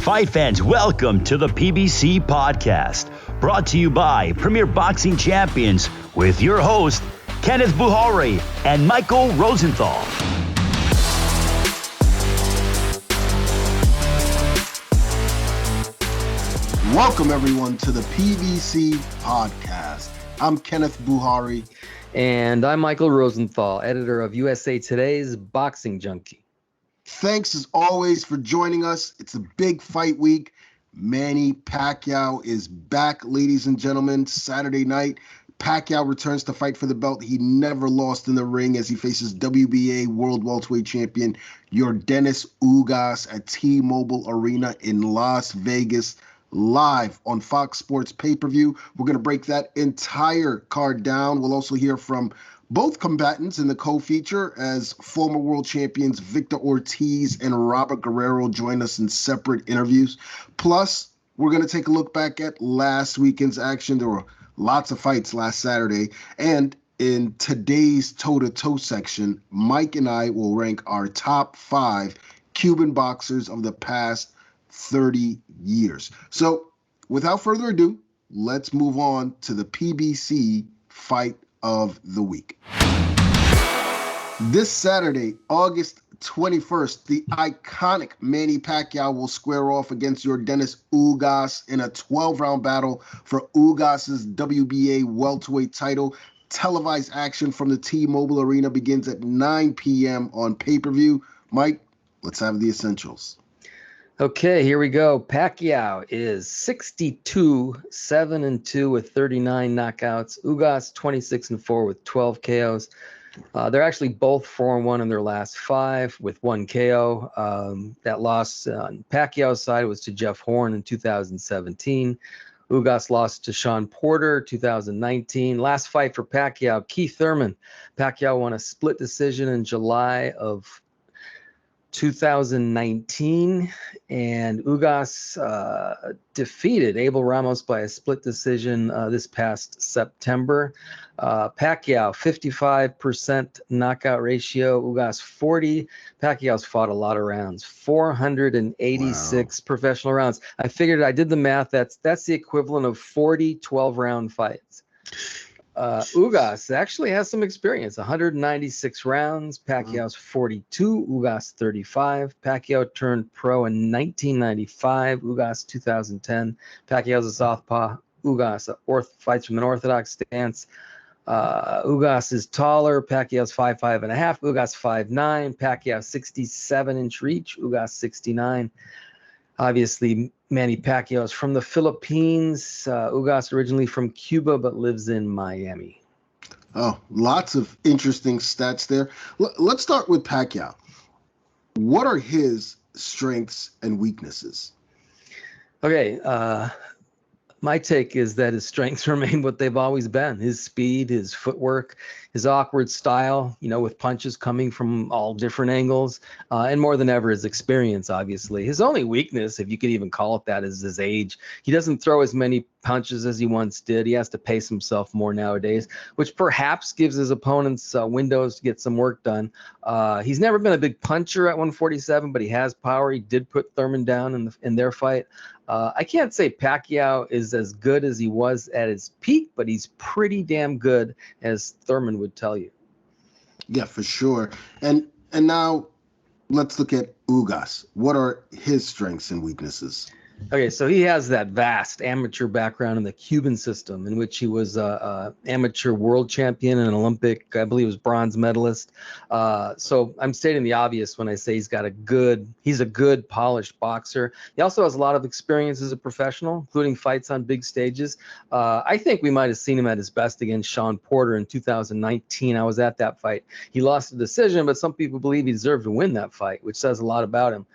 Fight fans, welcome to the PBC podcast, brought to you by Premier Boxing Champions with your host, Kenneth Bouhairie and Michael Rosenthal. Welcome everyone to the PBC podcast. I'm Kenneth Bouhairie. And I'm Michael Rosenthal, editor of USA Today's Boxing Junkie. Thanks as always for joining us. It's a big fight week. Manny Pacquiao is back, ladies and gentlemen. Saturday night, Pacquiao returns to fight for the belt he never lost in the ring as he faces WBA World Welterweight Champion Yordenis Ugas at T-Mobile Arena in Las Vegas, live on Fox Sports pay-per-view. We're going to break that entire card down. We'll also hear from both combatants in the co-feature as former world champions Victor Ortiz and Robert Guerrero join us in separate interviews. Plus, we're going to take a look back at last weekend's action. There were lots of fights last Saturday. And in today's toe-to-toe section, Mike and I will rank our top 5 Cuban boxers of the past 30 years. So, without further ado, let's move on to the PBC Fight of the Week. This Saturday, August 21st, the iconic Manny Pacquiao will square off against Yordenis Ugas in a 12-round battle for Ugas's WBA welterweight title. Televised action from the T-Mobile Arena begins at 9 p.m. on pay-per-view. Mike, let's have the essentials. Okay, here we go. Pacquiao is 62-7-2 with 39 knockouts. Ugas 26-4 with 12 KOs. They're actually both 4-1 in their last 5 with 1 KO. That loss on Pacquiao's side was to Jeff Horn in 2017. Ugas lost to Sean Porter 2019. Last fight for Pacquiao, Keith Thurman. Pacquiao won a split decision in July of 2019, and Ugas defeated Abel Ramos by a split decision this past September. Pacquiao, 55% knockout ratio, Ugas 40. Pacquiao's fought a lot of rounds, 486 professional rounds. I figured, I did the math, that's the equivalent of 40 12-round fights. Ugas actually has some experience, 196 rounds, Pacquiao's 42, Ugas 35. Pacquiao turned pro in 1995, Ugas 2010. Pacquiao's a southpaw, Ugas fights from an orthodox stance. Ugas is taller, Pacquiao's 5'5.5", Ugas 5'9", Pacquiao 67-inch reach, Ugas 69. Obviously, Manny Pacquiao is from the Philippines. Ugas originally from Cuba, but lives in Miami. Oh, lots of interesting stats there. Let's start with Pacquiao. What are his strengths and weaknesses? Okay, my take is that his strengths remain what they've always been. His speed, his footwork, his awkward style, with punches coming from all different angles, and more than ever, his experience, obviously. His only weakness, if you could even call it that, is his age. He doesn't throw as many punches as he once did. He has to pace himself more nowadays, which perhaps gives his opponents windows to get some work done. He's never been a big puncher at 147, but he has power. He did put Thurman down in their fight. I can't say Pacquiao is as good as he was at his peak, but he's pretty damn good, as Thurman would tell you. Yeah, for sure. And now let's look at Ugas. What are his strengths and weaknesses? Okay, so he has that vast amateur background in the Cuban system, in which he was an amateur world champion and an Olympic, I believe, was bronze medalist. So I'm stating the obvious when I say he's a good polished boxer. He also has a lot of experience as a professional, including fights on big stages. I think we might have seen him at his best against Sean Porter in 2019. I was at that fight. He lost the decision, but some people believe he deserved to win that fight, which says a lot about him.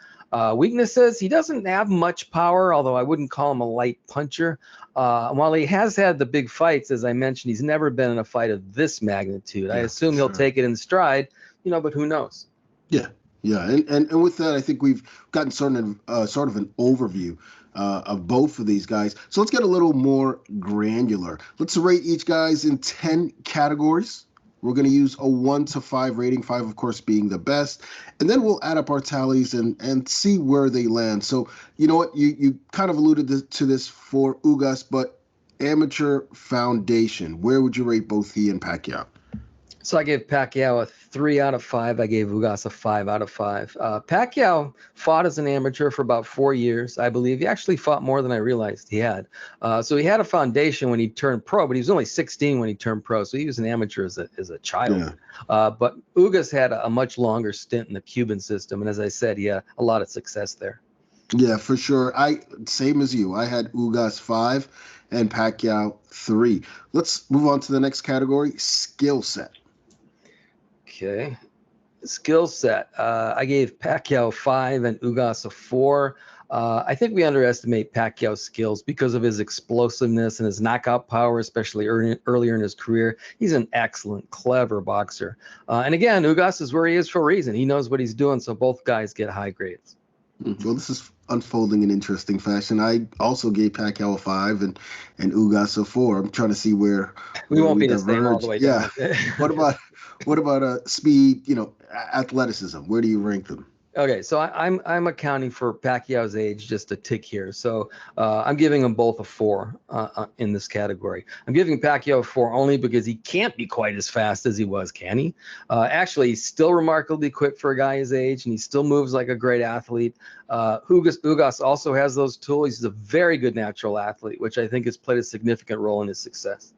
Weaknesses, he doesn't have much power, although I wouldn't call him a light puncher. While he has had the big fights, as I mentioned, he's never been in a fight of this magnitude. I assume he'll take it in stride, but who knows? Yeah. And with that, I think we've gotten sort of an overview of both of these guys. So let's get a little more granular. Let's rate each guys in 10 categories. We're going to use a 1 to 5 rating, 5 of course being the best, and then we'll add up our tallies and see where they land. So you know what, you kind of alluded to this for Ugas, but amateur foundation, where would you rate both he and Pacquiao? So I gave Pacquiao a 3 out of 5. I gave Ugas a 5 out of 5. Pacquiao fought as an amateur for about 4 years, I believe. He actually fought more than I realized he had. So he had a foundation when he turned pro, but he was only 16 when he turned pro. So he was an amateur as a child. Yeah. But Ugas had a much longer stint in the Cuban system. And as I said, he had a lot of success there. Yeah, for sure. Same as you. I had Ugas 5 and Pacquiao 3. Let's move on to the next category, skill set. Okay. Skill set. I gave Pacquiao 5 and Ugas a 4. I think we underestimate Pacquiao's skills because of his explosiveness and his knockout power, especially earlier in his career. He's an excellent, clever boxer. And again, Ugas is where he is for a reason. He knows what he's doing, so both guys get high grades. Well, this is unfolding in interesting fashion. I also gave Pacquiao a 5 and Ugas a 4. I'm trying to see where we won't be the same all the way down. Yeah. What about speed? Athleticism. Where do you rank them? Okay, so I'm accounting for Pacquiao's age just a tick here. So I'm giving them both a 4 in this category. I'm giving Pacquiao a 4 only because he can't be quite as fast as he was, can he? Actually, he's still remarkably quick for a guy his age, and he still moves like a great athlete. Ugas also has those tools. He's a very good natural athlete, which I think has played a significant role in his success.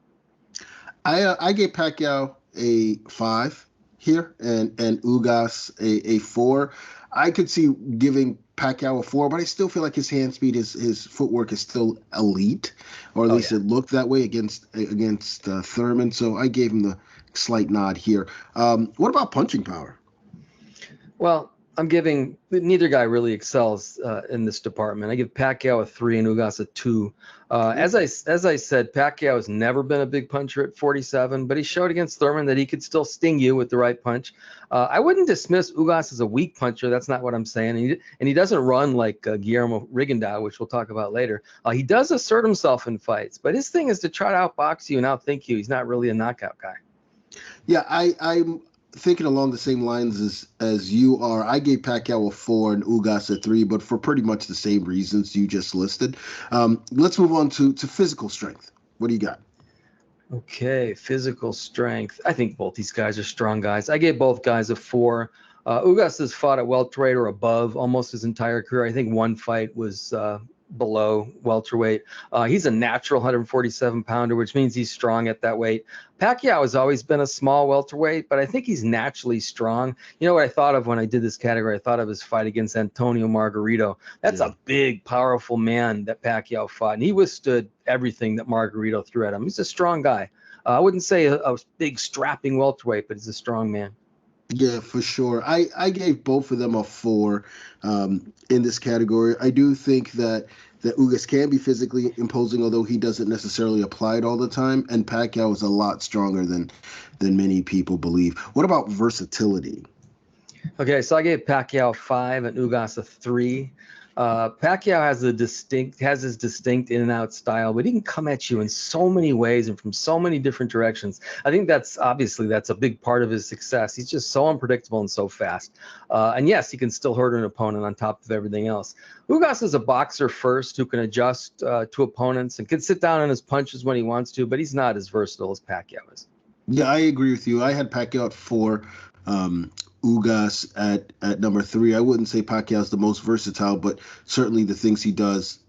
I gave Pacquiao a 5 here and Ugas a 4. I could see giving Pacquiao a 4, but I still feel like his hand speed, his footwork is still elite, or at least it looked that way against Thurman. So I gave him the slight nod here. What about punching power? Well, I'm giving neither guy really excels in this department. I give Pacquiao a 3 and Ugas a 2. As I said, Pacquiao has never been a big puncher at 47, but he showed against Thurman that he could still sting you with the right punch. I wouldn't dismiss Ugas as a weak puncher. That's not what I'm saying. And he doesn't run like Guillermo Rigondeaux, which we'll talk about later. He does assert himself in fights, but his thing is to try to outbox you and outthink you. He's not really a knockout guy. Yeah, I'm thinking along the same lines as you are. I gave Pacquiao a 4 and Ugas a 3, but for pretty much the same reasons you just listed. Let's move on to physical strength. What do you got? Okay, physical strength. I think both these guys are strong guys. I gave both guys a 4. Ugas has fought at welterweight or above almost his entire career. I think one fight was below welterweight. He's a natural 147-pounder, which means he's strong at that weight. Pacquiao has always been a small welterweight, but I think he's naturally strong. You know what I thought of when I did this category? I thought of his fight against Antonio Margarito. That's a big, powerful man that Pacquiao fought, and he withstood everything that Margarito threw at him. He's a strong guy. I wouldn't say a big, strapping welterweight, but he's a strong man. Yeah, for sure. I gave both of them a 4 in this category. I do think that Ugas can be physically imposing, although he doesn't necessarily apply it all the time. And Pacquiao is a lot stronger than many people believe. What about versatility? Okay, so I gave Pacquiao a 5 and Ugas a 3. Pacquiao has his distinct in and out style, but he can come at you in so many ways and from so many different directions. I think that's a big part of his success. He's just so unpredictable and so fast. And yes, he can still hurt an opponent on top of everything else. Ugas is a boxer first who can adjust to opponents and can sit down on his punches when he wants to, but he's not as versatile as Pacquiao is. Yeah, I agree with you. I had Pacquiao at 4. Ugas at number 3. I wouldn't say Pacquiao is the most versatile, but certainly the things he does,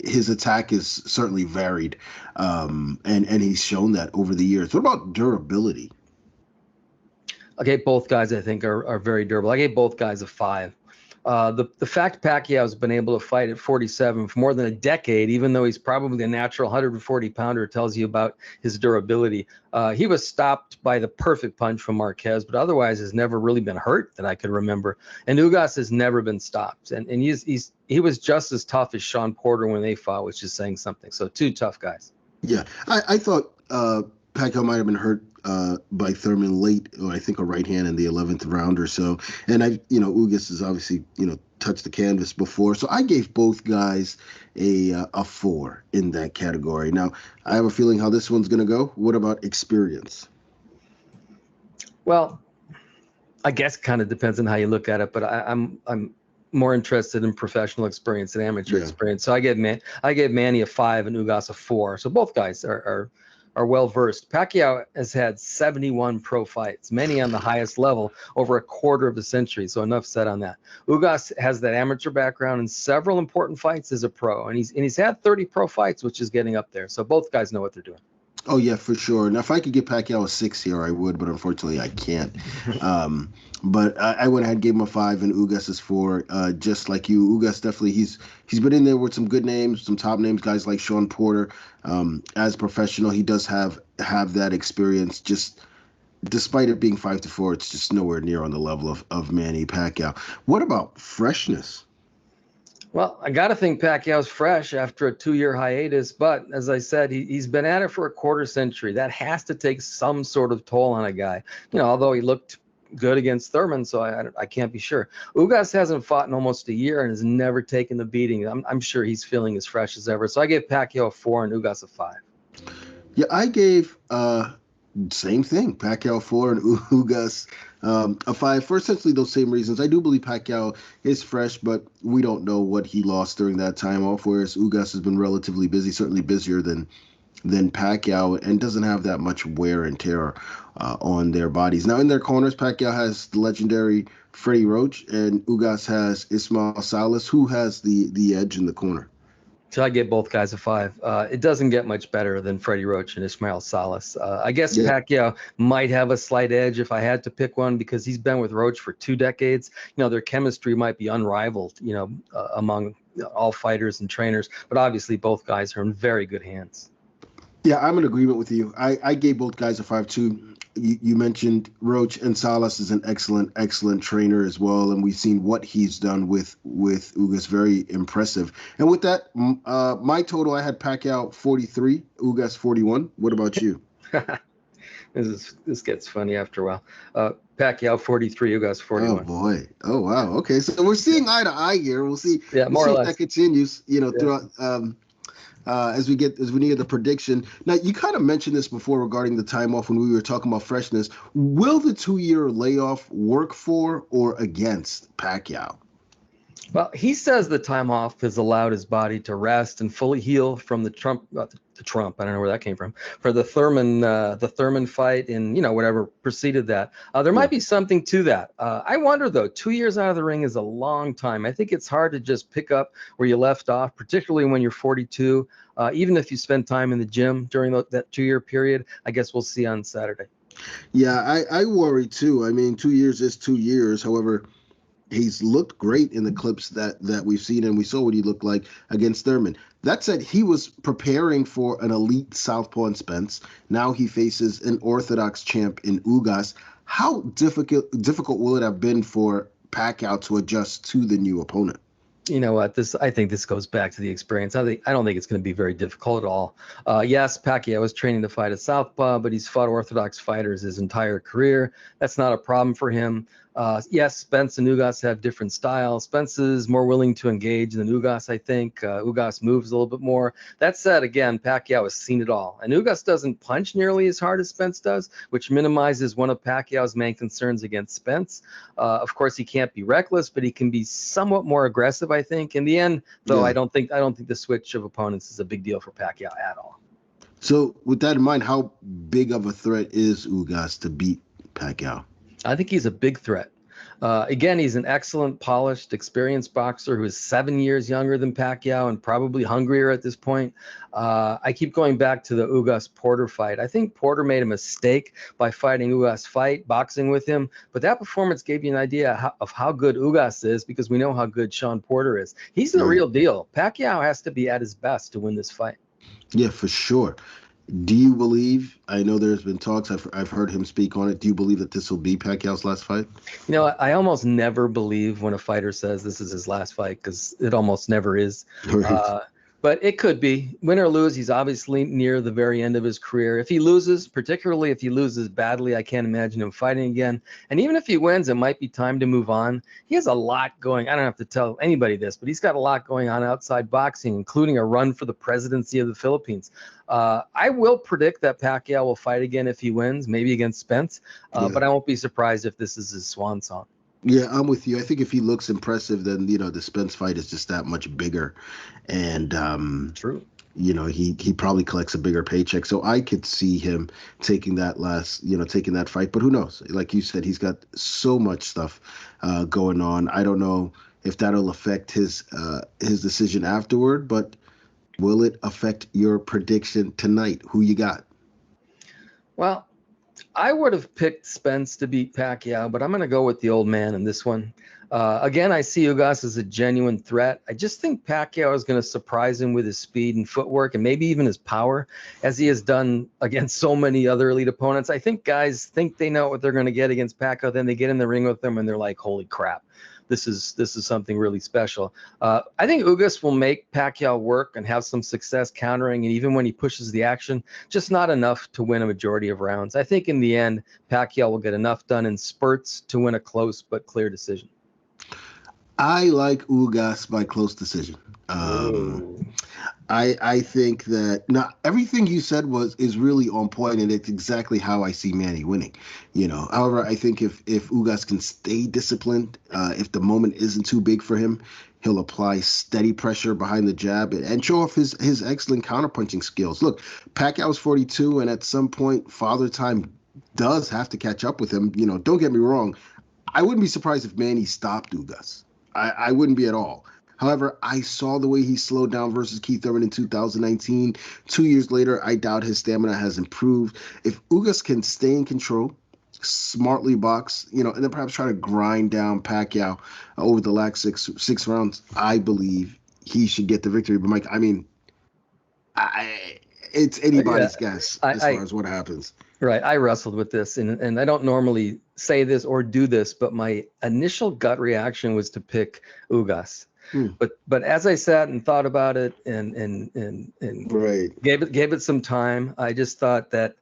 his attack is certainly varied, and he's shown that over the years. What about durability? Okay, both guys I think are very durable. I gave both guys a 5. The fact Pacquiao has been able to fight at 47 for more than a decade, even though he's probably a natural 140-pounder, tells you about his durability. He was stopped by the perfect punch from Marquez, but otherwise has never really been hurt that I could remember. And Ugas has never been stopped. And he was just as tough as Sean Porter when they fought, which is saying something. So 2 tough guys. Yeah, I thought Pacquiao might have been hurt by Thurman late, or I think a right hand in the 11th round or so. And Ugas has obviously, touched the canvas before. So I gave both guys a 4 in that category. Now, I have a feeling how this one's going to go. What about experience? Well, I guess it kind of depends on how you look at it, but I'm more interested in professional experience than amateur experience. So I gave Manny a 5 and Ugas a 4. So both guys are well versed. Pacquiao has had 71 pro fights, many on the highest level, over a quarter of a century. So enough said on that. Ugas has that amateur background and several important fights as a pro, and he's had 30 pro fights, which is getting up there. So both guys know what they're doing. Oh, yeah, for sure. Now, if I could give Pacquiao a 6 here, I would, but unfortunately I can't. But I went ahead and gave him a 5 and Ugas is 4. Just like you, Ugas definitely, he's been in there with some good names, some top names, guys like Sean Porter. As a professional, he does have that experience. Just despite it being 5-4, it's just nowhere near on the level of Manny Pacquiao. What about freshness? Well, I got to think Pacquiao's fresh after a 2-year hiatus, but as I said, he's been at it for a quarter century. That has to take some sort of toll on a guy. Although he looked good against Thurman, so I can't be sure. Ugas hasn't fought in almost a year and has never taken the beating. I'm sure he's feeling as fresh as ever. So I gave Pacquiao a 4 and Ugas a 5. Yeah, I gave same thing. Pacquiao 4 and Ugas a 5 for essentially those same reasons. I do believe Pacquiao is fresh, but we don't know what he lost during that time off, whereas Ugas has been relatively busy, certainly busier than Pacquiao, and doesn't have that much wear and tear on their bodies. Now, in their corners, Pacquiao has the legendary Freddie Roach, and Ugas has Ismael Salas, who has the edge in the corner. So I give both guys a 5. It doesn't get much better than Freddie Roach and Ismael Salas. I guess Pacquiao might have a slight edge if I had to pick one, because he's been with Roach for 2 decades. Their chemistry might be unrivaled, among all fighters and trainers. But obviously, both guys are in very good hands. Yeah, I'm in agreement with you. I gave both guys a 5 too. You mentioned Roach, and Salas is an excellent trainer as well, and we've seen what he's done with Ugas. Very impressive. And with that, my total, I had Pacquiao 43, Ugas 41. What about you? This gets funny after a while. Pacquiao 43, Ugas 41. Oh boy! Oh wow! Okay, so we're seeing eye to eye here. We'll see. Yeah, more or less. If that continues, throughout. As we near the prediction. Now, you kind of mentioned this before regarding the time off when we were talking about freshness. Will the 2-year layoff work for or against Pacquiao? Well, he says the time off has allowed his body to rest and fully heal from the Trump. I don't know where that came from. For the Thurman fight and whatever preceded that. There might be something to that. I wonder though. 2 years out of the ring is a long time. I think it's hard to just pick up where you left off, particularly when you're 42. Even if you spend time in the gym during that 2-year period. I guess we'll see on Saturday. Yeah, I worry too. I mean, 2 years is 2 years. However, he's looked great in the clips that we've seen, and we saw what he looked like against Thurman. That said, he was preparing for an elite southpaw in Spence. Now he faces an orthodox champ in Ugas. How difficult will it have been for Pacquiao to adjust to the new opponent? You know what? I think this goes back to the experience. I don't think it's going to be very difficult at all. Yes, Pacquiao was training to fight a southpaw, but he's fought orthodox fighters his entire career. That's not a problem for him. Yes, Spence and Ugas have different styles. Spence is more willing to engage than Ugas, I think. Ugas moves a little bit more. That said, again, Pacquiao has seen it all. And Ugas doesn't punch nearly as hard as Spence does, which minimizes one of Pacquiao's main concerns against Spence. Of course, he can't be reckless, but he can be somewhat more aggressive, I think. In the end, though, I don't think the switch of opponents is a big deal for Pacquiao at all. So with that in mind, how big of a threat is Ugas to beat Pacquiao? I think he's a big threat. Again, he's an excellent, polished, experienced boxer who is 7 years younger than Pacquiao and probably hungrier at this point. I keep going back to the Ugas-Porter fight. I think Porter made a mistake by fighting Ugas boxing with him, but that performance gave you an idea of how good Ugas is, because we know how good Sean Porter is. He's the real deal. Pacquiao has to be at his best to win this fight. Yeah, for sure. Do you believe, I know there's been talks, I've heard him speak on it, do you believe that this will be Pacquiao's last fight? I almost never believe when a fighter says this is his last fight, because it almost never is. Right. But it could be win or lose. He's obviously near the very end of his career. If he loses, particularly if he loses badly, I can't imagine him fighting again. And even if he wins, it might be time to move on. He has a lot going. I don't have to tell anybody this, but he's got a lot going on outside boxing, including a run for the presidency of the Philippines. I will predict that Pacquiao will fight again if he wins, maybe against Spence. But I won't be surprised if this is his swan song. Yeah, I'm with you. I think if he looks impressive, then the Spence fight is just that much bigger, and True. He probably collects a bigger paycheck. So I could see him taking that taking that fight. But who knows? Like you said, he's got so much stuff going on. I don't know if that'll affect his decision afterward. But will it affect your prediction tonight? Who you got? Well, I would have picked Spence to beat Pacquiao, but I'm going to go with the old man in this one. Again, I see Ugas as a genuine threat. I just think Pacquiao is going to surprise him with his speed and footwork and maybe even his power, as he has done against so many other elite opponents. I think guys think they know what they're going to get against Pacquiao, then they get in the ring with him and they're like, holy crap. This is something really special. I think Ugas will make Pacquiao work and have some success countering, and even when he pushes the action, just not enough to win a majority of rounds. I think in the end, Pacquiao will get enough done in spurts to win a close but clear decision. I like Ugas by close decision. I think that now everything you said is really on point, and it's exactly how I see Manny winning. However, I think if Ugas can stay disciplined, if the moment isn't too big for him, he'll apply steady pressure behind the jab and show off his excellent counterpunching skills. Look, Pacquiao's 42, and at some point, Father Time does have to catch up with him. Don't get me wrong. I wouldn't be surprised if Manny stopped Ugas. I wouldn't be at all. However, I saw the way he slowed down versus Keith Thurman in 2019. 2 years later, I doubt his stamina has improved. If Ugas can stay in control, smartly box, and then perhaps try to grind down Pacquiao over the last six rounds, I believe he should get the victory. But Mike, I mean, it's anybody's guess as far as what happens. Right. I wrestled with this, and I don't normally say this or do this, but my initial gut reaction was to pick Ugas. But as I sat and thought about it and right. gave it some time, I just thought that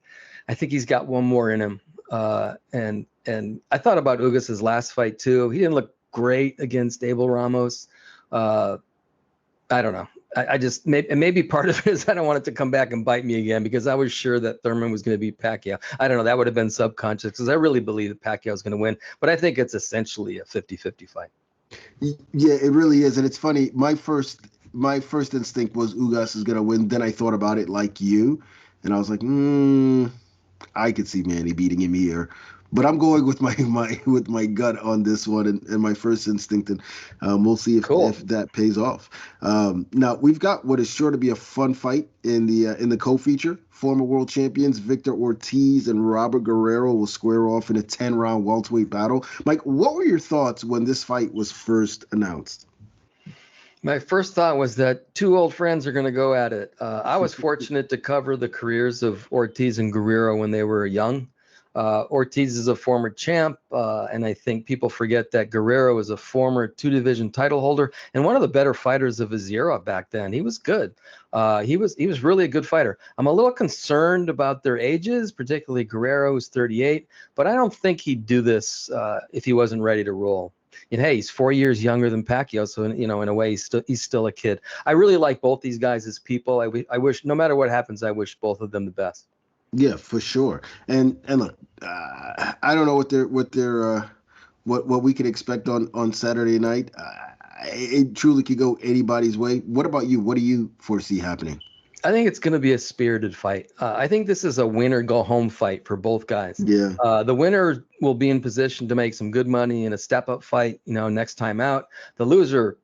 I think he's got one more in him. And I thought about Ugas's last fight too. He didn't look great against Abel Ramos. I don't know. I just maybe part of it is I don't want it to come back and bite me again, because I was sure that Thurman was going to beat Pacquiao. I don't know. That would have been subconscious, because I really believe that Pacquiao is going to win. But I think it's essentially a 50-50 fight. Yeah, it really is. And it's funny. My first instinct was Ugas is going to win. Then I thought about it like you. And I was like, I could see Manny beating him here. But I'm going with my gut on this one and my first instinct, and we'll see if that pays off. Now we've got what is sure to be a fun fight in the co-feature. Former world champions Victor Ortiz and Robert Guerrero will square off in a 10-round welterweight battle. Mike, what were your thoughts when this fight was first announced? My first thought was that two old friends are going to go at it. I was fortunate to cover the careers of Ortiz and Guerrero when they were young. Ortiz is a former champ, and I think people forget that Guerrero is a former two-division title holder and one of the better fighters of his era back then. He was good. He was really a good fighter. I'm a little concerned about their ages, particularly Guerrero, who's 38, but I don't think he'd do this if he wasn't ready to roll. And hey, he's 4 years younger than Pacquiao, so in a way, he's still a kid. I really like both these guys as people. I wish, no matter what happens, I wish both of them the best. Yeah, for sure. And look, I don't know what we can expect on Saturday night. It truly could go anybody's way. What about you? What do you foresee happening? I think it's going to be a spirited fight. I think this is a win or go home fight for both guys. Yeah. The winner will be in position to make some good money in a step up fight, next time out. The loser,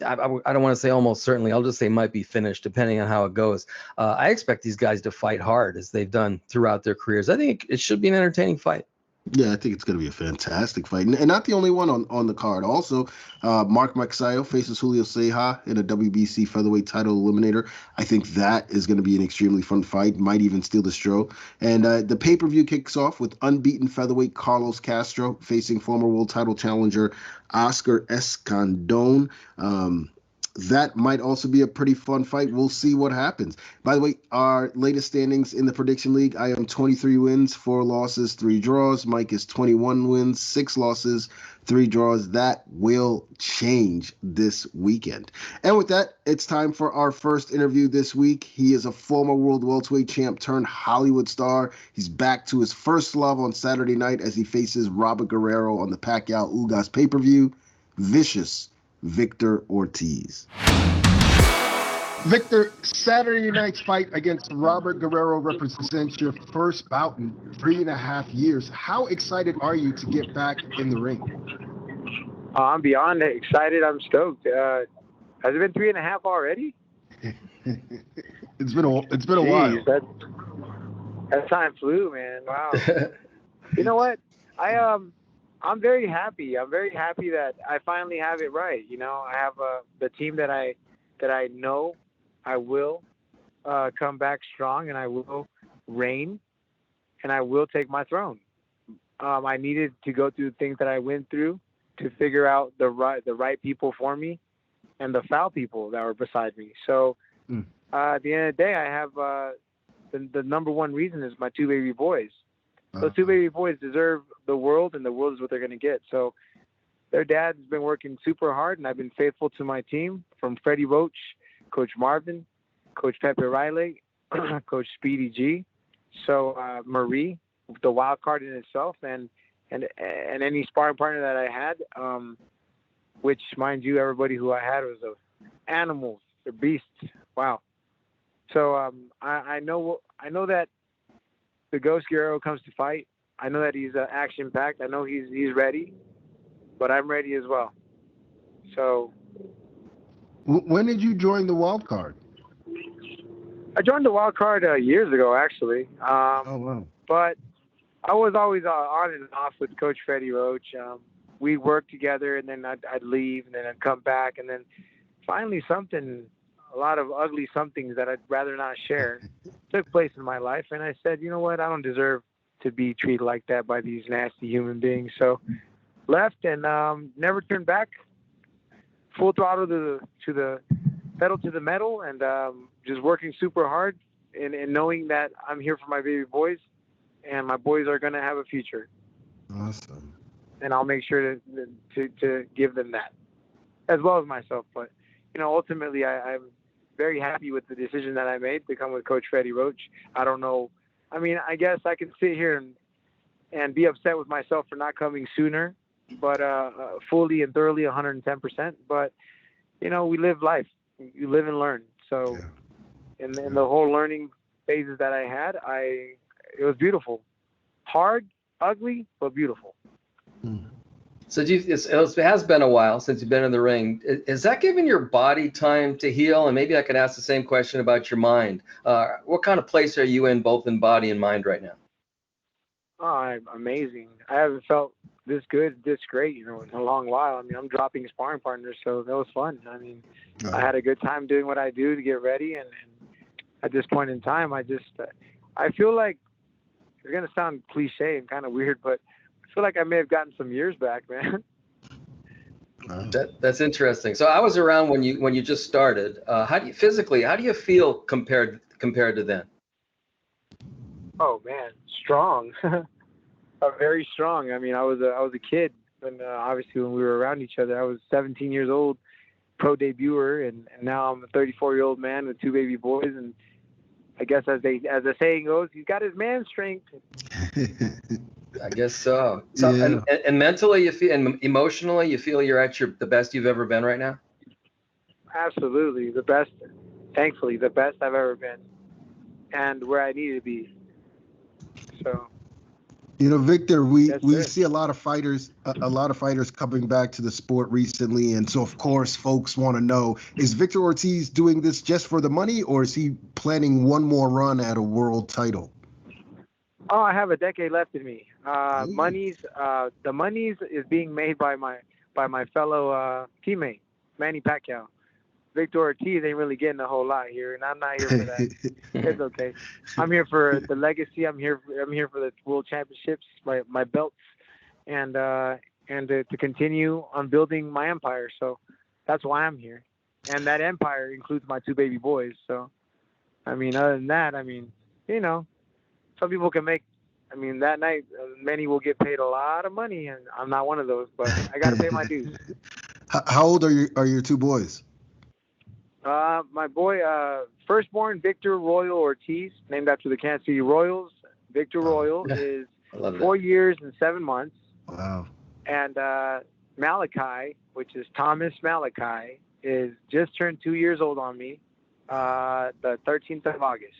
I don't want to say almost certainly. I'll just say might be finished, depending on how it goes. I expect these guys to fight hard, as they've done throughout their careers. I think it should be an entertaining fight. Yeah, I think it's going to be a fantastic fight. And not the only one on the card. Also, Mark Magsayo faces Julio Ceja in a WBC featherweight title eliminator. I think that is going to be an extremely fun fight. Might even steal the show. And the pay-per-view kicks off with unbeaten featherweight Carlos Castro facing former world title challenger Oscar Escandón. that might also be a pretty fun fight. We'll see what happens. By the way, our latest standings in the prediction league, I am 23 wins, 4 losses, 3 draws. Mike is 21 wins, 6 losses, 3 draws. That will change this weekend. And with that, it's time for our first interview this week. He is a former world welterweight champ turned Hollywood star. He's back to his first love on Saturday night as he faces Robert Guerrero on the Pacquiao-Ugas pay-per-view. Vicious Victor Ortiz. Victor, Saturday night's fight against Robert Guerrero represents your first bout in 3.5 years. How excited are you to get back in the ring? I'm beyond excited. I'm stoked. Has it been 3.5 already? It's been a while. That time flew, man. Wow. You know what? I'm very happy. I'm very happy that I finally have it right. You know, I have the team that I know I will come back strong, and I will reign, and I will take my throne. I needed to go through the things that I went through to figure out the right people for me and the foul people that were beside me. So at the end of the day, I have the number one reason is my 2 baby boys. Those 2 baby boys deserve the world, and the world is what they're going to get. So their dad's been working super hard, and I've been faithful to my team, from Freddie Roach, Coach Marvin, Coach Pepe Riley, Coach Speedy G, so Marie, the wild card in itself, and any sparring partner that I had, which, mind you, everybody who I had was animals, they're beasts. Wow. So I know that the Ghost Guerrero comes to fight. I know that he's action-packed. I know he's ready, but I'm ready as well. So, when did you join the wild card? I joined the wild card years ago, actually. Oh wow! But I was always on and off with Coach Freddie Roach. We'd work together, and then I'd leave, and then I'd come back, and then finally a lot of ugly somethings that I'd rather not share took place in my life. And I said, you know what? I don't deserve to be treated like that by these nasty human beings. So left and never turned back. Full throttle to the pedal to the metal, and just working super hard and knowing that I'm here for my baby boys, and my boys are going to have a future. Awesome. And I'll make sure to give them that, as well as myself. But, you know, ultimately I'm very happy with the decision that I made to come with Coach Freddie Roach. I don't know. I mean, I guess I can sit here and be upset with myself for not coming sooner, but fully and thoroughly 110%. But, you know, we live life. You live and learn. So in the whole learning phases that I had, it was beautiful. Hard, ugly, but beautiful. So it has been a while since you've been in the ring. Has that given your body time to heal? And maybe I could ask the same question about your mind. What kind of place are you in, both in body and mind, right now? Oh, amazing. I haven't felt this good, this great, you know, in a long while. I mean, I'm dropping sparring partners, so that was fun. I mean, I had a good time doing what I do to get ready. And at this point in time, I feel like, it's going to sound cliche and kind of weird, but I feel like I may have gotten some years back, man. That's interesting. So I was around when you just started. How do you feel compared to then? Oh man, strong. Very strong. I mean, I was a kid when obviously when we were around each other. I was 17 years old, pro debuter, and now I'm a 34-year-old man with 2 baby boys. And I guess as the saying goes, he's got his man strength. I guess so. And mentally, you feel, and emotionally, you feel you're at the best you've ever been right now? Absolutely. The best, thankfully, the best I've ever been, and where I need to be. So, you know, Victor, we see a lot of fighters coming back to the sport recently. And so, of course, folks want to know, is Victor Ortiz doing this just for the money, or is he planning one more run at a world title? Oh, I have a decade left in me. The monies is being made by my fellow teammate, Manny Pacquiao. Victor Ortiz ain't really getting a whole lot here, and I'm not here for that. It's okay. I'm here for the legacy. I'm here for the world championships, my belts, and to continue on building my empire. So that's why I'm here. and that empire includes my 2 baby boys. So, I mean, other than that, I mean, you know, some people can make. I mean, that night, many will get paid a lot of money, and I'm not one of those. But I got to pay my dues. How old are your 2 boys? My boy, firstborn Victor Royal Ortiz, named after the Kansas City Royals. Victor Royal is 4 years and 7 months. Wow. And Malachi, which is Thomas Malachi, is just turned 2 years old on me, the 13th of August.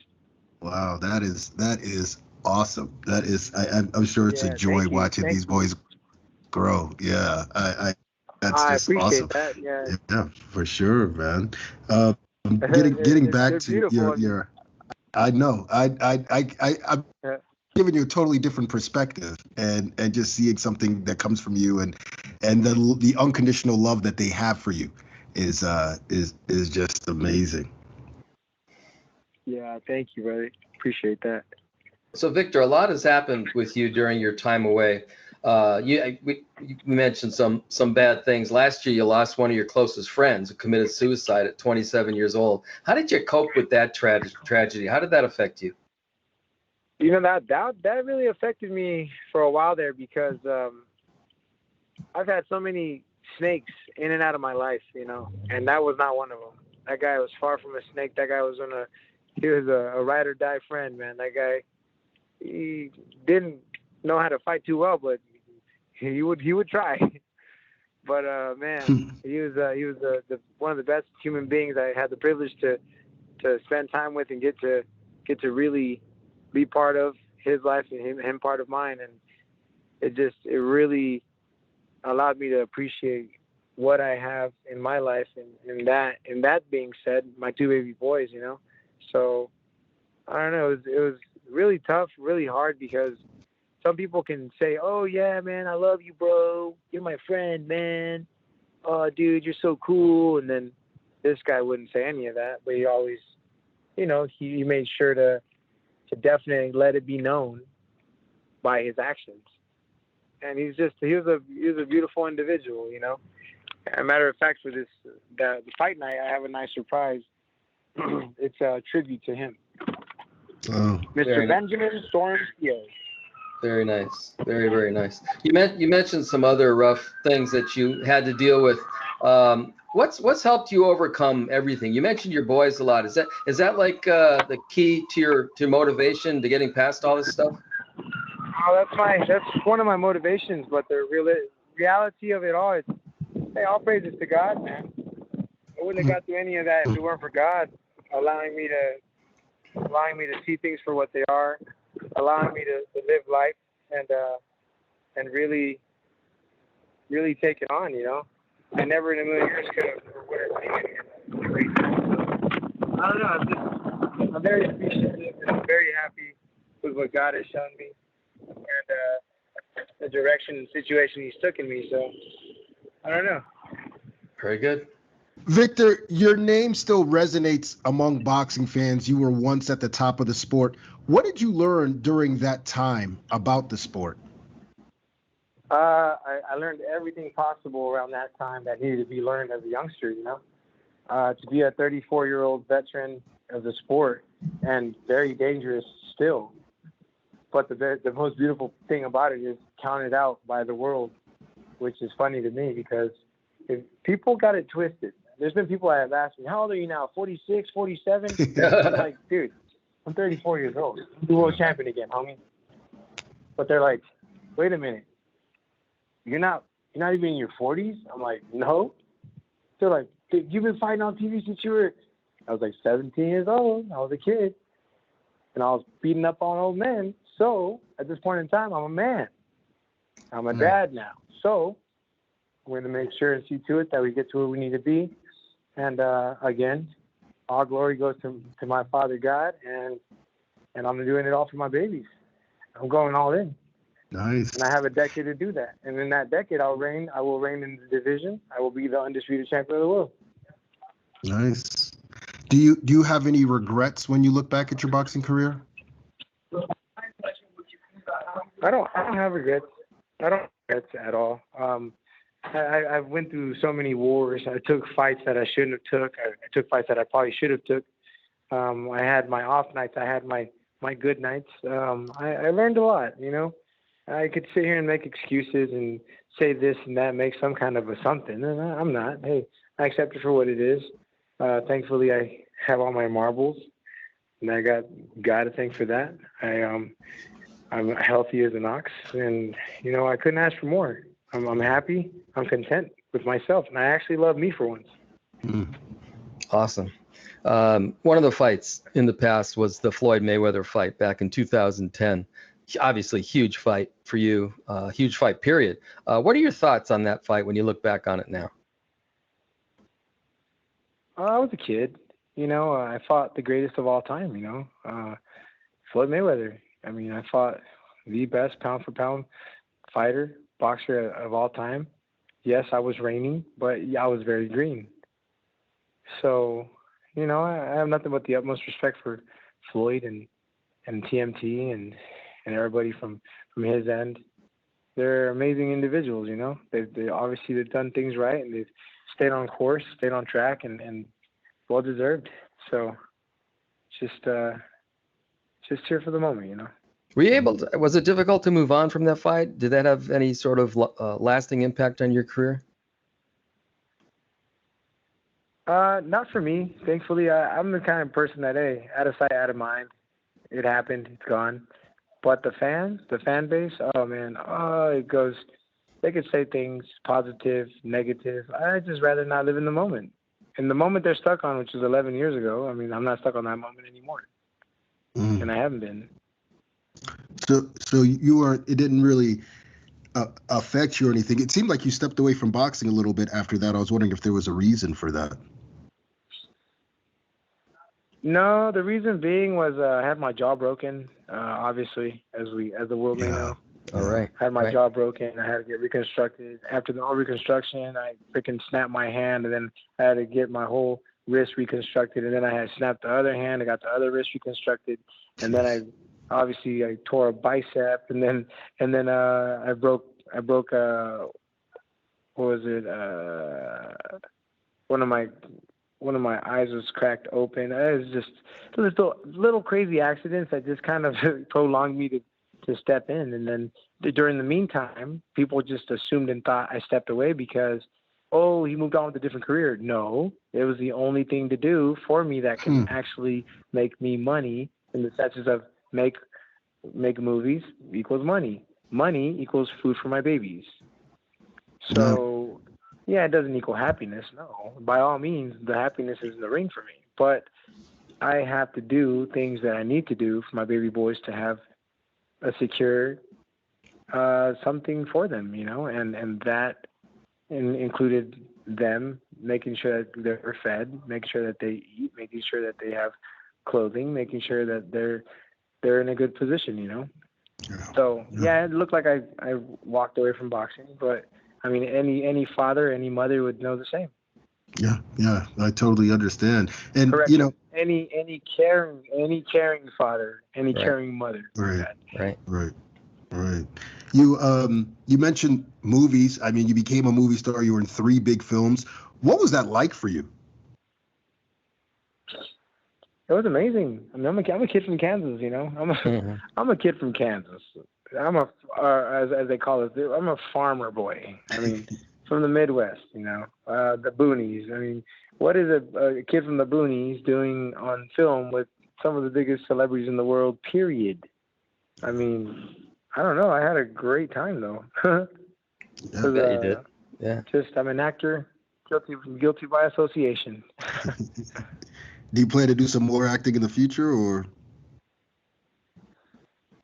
Wow, that is awesome. That is, I'm sure it's a joy watching these boys grow. Yeah, that's just appreciate awesome. That. Yeah, for sure, man. Getting back to your, I know, I'm giving you a totally different perspective, and just seeing something that comes from you, and the unconditional love that they have for you is just amazing. Yeah, thank you, brother. Appreciate that. So, Victor, a lot has happened with you during your time away. You mentioned some bad things. Last year, you lost one of your closest friends who committed suicide at 27 years old. How did you cope with that tragedy? How did that affect you? You know, that really affected me for a while there, because I've had so many snakes in and out of my life, you know, and that was not one of them. That guy was far from a snake. That guy was he was a ride or die friend, man. That guy, he didn't know how to fight too well, but he would try. But man, he was the one of the best human beings I had the privilege to spend time with and get to really be part of his life and him part of mine. And it really allowed me to appreciate what I have in my life. And that being said, my 2 baby boys, you know. So I don't know, it was really tough, really hard, because some people can say, oh yeah, man, I love you, bro. You're my friend, man. Oh, dude, you're so cool. And then this guy wouldn't say any of that, but he always, you know, he made sure to definitely let it be known by his actions. And he was a beautiful individual, you know. As a matter of fact, for the fight night, I have a nice surprise. It's a tribute to him. Oh. Mr. Benjamin Storm Steele. Very nice. Very, very nice. You mentioned some other rough things that you had to deal with. What's helped you overcome everything? You mentioned your boys a lot. Is that like the key to your motivation to getting past all this stuff? Oh, that's one of my motivations. But the reality of it all is, hey, all praises to God, man. I wouldn't have got through any of that if it weren't for God allowing me to see things for what they are, allowing me to live life and really take it on, you know. I never in a million years could have seen I don't know. I'm very appreciative and I'm very happy with what God has shown me and the direction and situation He's taken me. So I don't know. Very good. Victor, your name still resonates among boxing fans. You were once at the top of the sport. What did you learn during that time about the sport? I learned everything possible around that time that needed to be learned as a youngster, you know. To be a 34-year-old veteran of the sport and very dangerous still. But the most beautiful thing about it is counted out by the world, which is funny to me because if people got it twisted. There's been people that have asked me, how old are you now, 46, 47? I'm like, dude, I'm 34 years old. I'm the world champion again, homie. But they're like, wait a minute. You're not even in your 40s? I'm like, no. They're like, you've been fighting on TV since you were... I was like 17 years old. I was a kid. And I was beating up on old men. So, at this point in time, I'm a man. I'm a dad now. So, we're going to make sure and see to it that we get to where we need to be. And, again, all glory goes to my Father God. And I'm doing it all for my babies. I'm going all in. Nice. And I have a decade to do that. And in that decade, I will reign in the division. I will be the undisputed champion of the world. Nice. Do you have any regrets when you look back at your boxing career? I don't have regrets. I don't have regrets at all. I went through so many wars. I took fights that I shouldn't have took. I took fights that I probably should have took. I had my off nights. I had my good nights. I learned a lot, you know. I could sit here and make excuses and say this and that, make some kind of a something, and I'm not. Hey, I accept it for what it is. Thankfully, I have all my marbles, and I got God to thank for that. I'm healthy as an ox, and, you know, I couldn't ask for more. I'm happy. I'm content with myself, and I actually love me for once. Awesome. One of the fights in the past was the Floyd Mayweather fight back in 2010. Obviously, huge fight for you, huge fight, period. What are your thoughts on that fight when you look back on it now? I was a kid. You know, I fought the greatest of all time, you know, Floyd Mayweather. I mean, I fought the best pound-for-pound fighter, boxer of all time. Yes, I was reigning, but I was very green. So, you know, I have nothing but the utmost respect for Floyd and TMT and everybody from his end. They're amazing individuals, you know. They obviously they've done things right, and they've stayed on course, stayed on track, and well deserved. So just here for the moment, you know. Were you able to, was it difficult to move on from that fight? Did that have any sort of lasting impact on your career? Not for me. Thankfully, I'm the kind of person that, hey, out of sight, out of mind. It happened. It's gone. But the fan base, oh, man, it goes, they could say things positive, negative. I'd just rather not live in the moment. And the moment they're stuck on, which was 11 years ago, I mean, I'm not stuck on that moment anymore. And I haven't been. So you weren't, it didn't really affect you or anything. It seemed like you stepped away from boxing a little bit after that. I was wondering if there was a reason for that. No, the reason being was I had my jaw broken, obviously, as the world may know. All right. I had my jaw broken. I had to get reconstructed. After the whole reconstruction, I freaking snapped my hand, and then I had to get my whole wrist reconstructed, and then I had snapped the other hand. I got the other wrist reconstructed, and then I tore a bicep, and then I broke what was it? One of my eyes was cracked open. It was just little crazy accidents that just kind of prolonged me to step in. And then during the meantime, people just assumed and thought I stepped away because, oh, he moved on with a different career. No, it was the only thing to do for me that can actually make me money, in the sense of make movies equals money. Money equals food for my babies. So, yeah, it doesn't equal happiness. No, by all means, the happiness is in the ring for me. But I have to do things that I need to do for my baby boys to have a secure something for them, you know, and that included them making sure that they're fed, making sure that they eat, making sure that they have clothing, making sure that they're in a good position, you know. So yeah, it looked like I walked away from boxing, but I mean, any father, any mother would know the same. Yeah, I totally understand. And correct. You know, any caring father, any caring mother. Right. You mentioned movies. I mean, you became a movie star. You were in 3 big films. What was that like for you? It was amazing. I mean, I'm a kid from Kansas, you know. I'm a kid from Kansas. I'm as they call it, I'm a farmer boy. I mean, from the Midwest, you know, the boonies. I mean, what is a kid from the boonies doing on film with some of the biggest celebrities in the world, period? I mean, I don't know. I had a great time, though. I bet you did. Yeah. Just, I'm an actor, guilty by association. Do you plan to do some more acting in the future, or?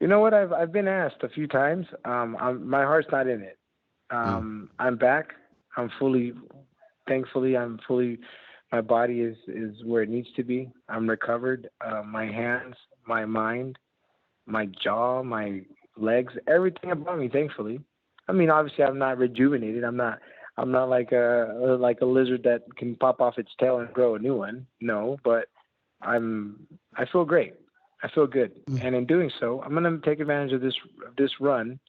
You know what? I've been asked a few times. My heart's not in it. I'm back. Thankfully, my body is where it needs to be. I'm recovered. My hands, my mind, my jaw, my legs, everything about me, thankfully. I mean, obviously, I'm not rejuvenated. I'm not like a lizard that can pop off its tail and grow a new one. No, but I feel great. I feel good. And in doing so, I'm going to take advantage of this run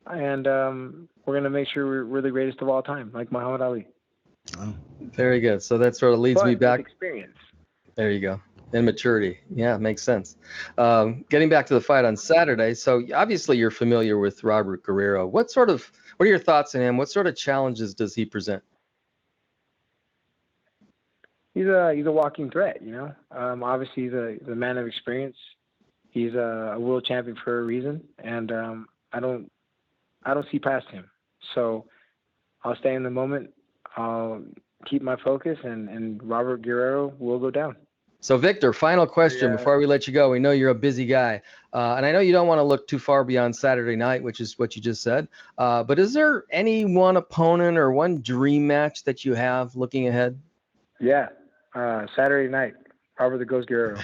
and we're going to make sure we're the greatest of all time, like Muhammad Ali. Oh. Very good. So that sort of leads But me with back. experience. There you go. And maturity. Yeah, makes sense. Getting back to the fight on Saturday. So obviously you're familiar with Robert Guerrero. What are your thoughts on him? What sort of challenges does he present? He's a walking threat, Obviously, he's a man of experience. He's a world champion for a reason, and I don't see past him. So I'll stay in the moment. I'll keep my focus, and Robert Guerrero will go down. So Victor, final question before we let you go. We know you're a busy guy, and I know you don't want to look too far beyond Saturday night, which is what you just said. But is there any one opponent or one dream match that you have looking ahead? Yeah, Saturday night, Robert the Ghost Guerrero.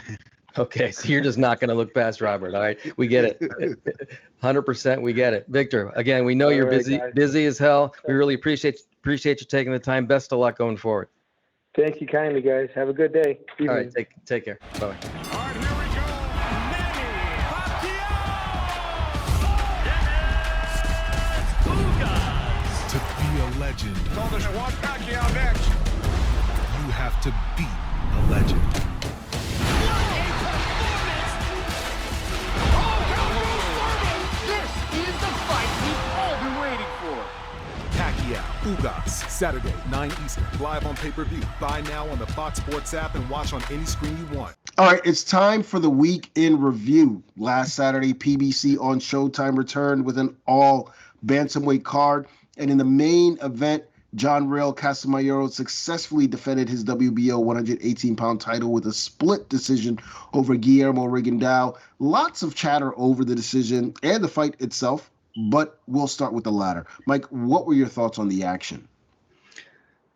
Okay, so you're just not going to look past Robert. All right, we get it. 100%, we get it. Victor, again, we know you're busy as hell. We really appreciate you taking the time. Best of luck going forward. Thank you kindly, guys. Have a good day. All right, take care. Bye. All right, here we go. Manny Pacquiao. To be a legend, Told us to watch Pacquiao next. you have to beat a legend. This is the fight we've all been waiting for. Pacquiao, Ugas, Saturday, 9 Eastern, live on pay-per-view. Buy now on the Fox Sports app and watch on any screen you want. All right, it's time for the week in review. Last Saturday, PBC on Showtime returned with an all bantamweight card, and in the main event, John Real Casimiro successfully defended his WBO 118-pound title with a split decision over Guillermo Rigondeaux. Lots of chatter over the decision and the fight itself, but we'll start with the latter. Mike, what were your thoughts on the action?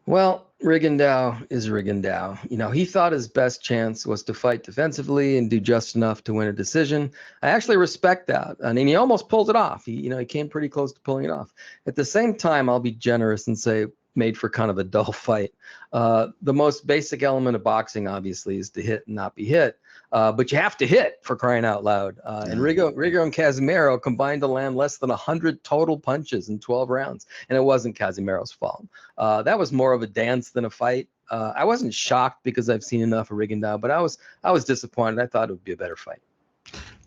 Well, Rigondeaux is Rigondeaux. He thought his best chance was to fight defensively and do just enough to win a decision. I actually respect that. And he almost pulled it off. He came pretty close to pulling it off. At the same time, I'll be generous and say made for kind of a dull fight. The most basic element of boxing, obviously, is to hit and not be hit. But you have to hit, for crying out loud. And Rigo and Casimiro combined to land less than 100 total punches in 12 rounds. And it wasn't Casimiro's fault. That was more of a dance than a fight. I wasn't shocked because I've seen enough of Rigondeaux, but I was disappointed. I thought it would be a better fight.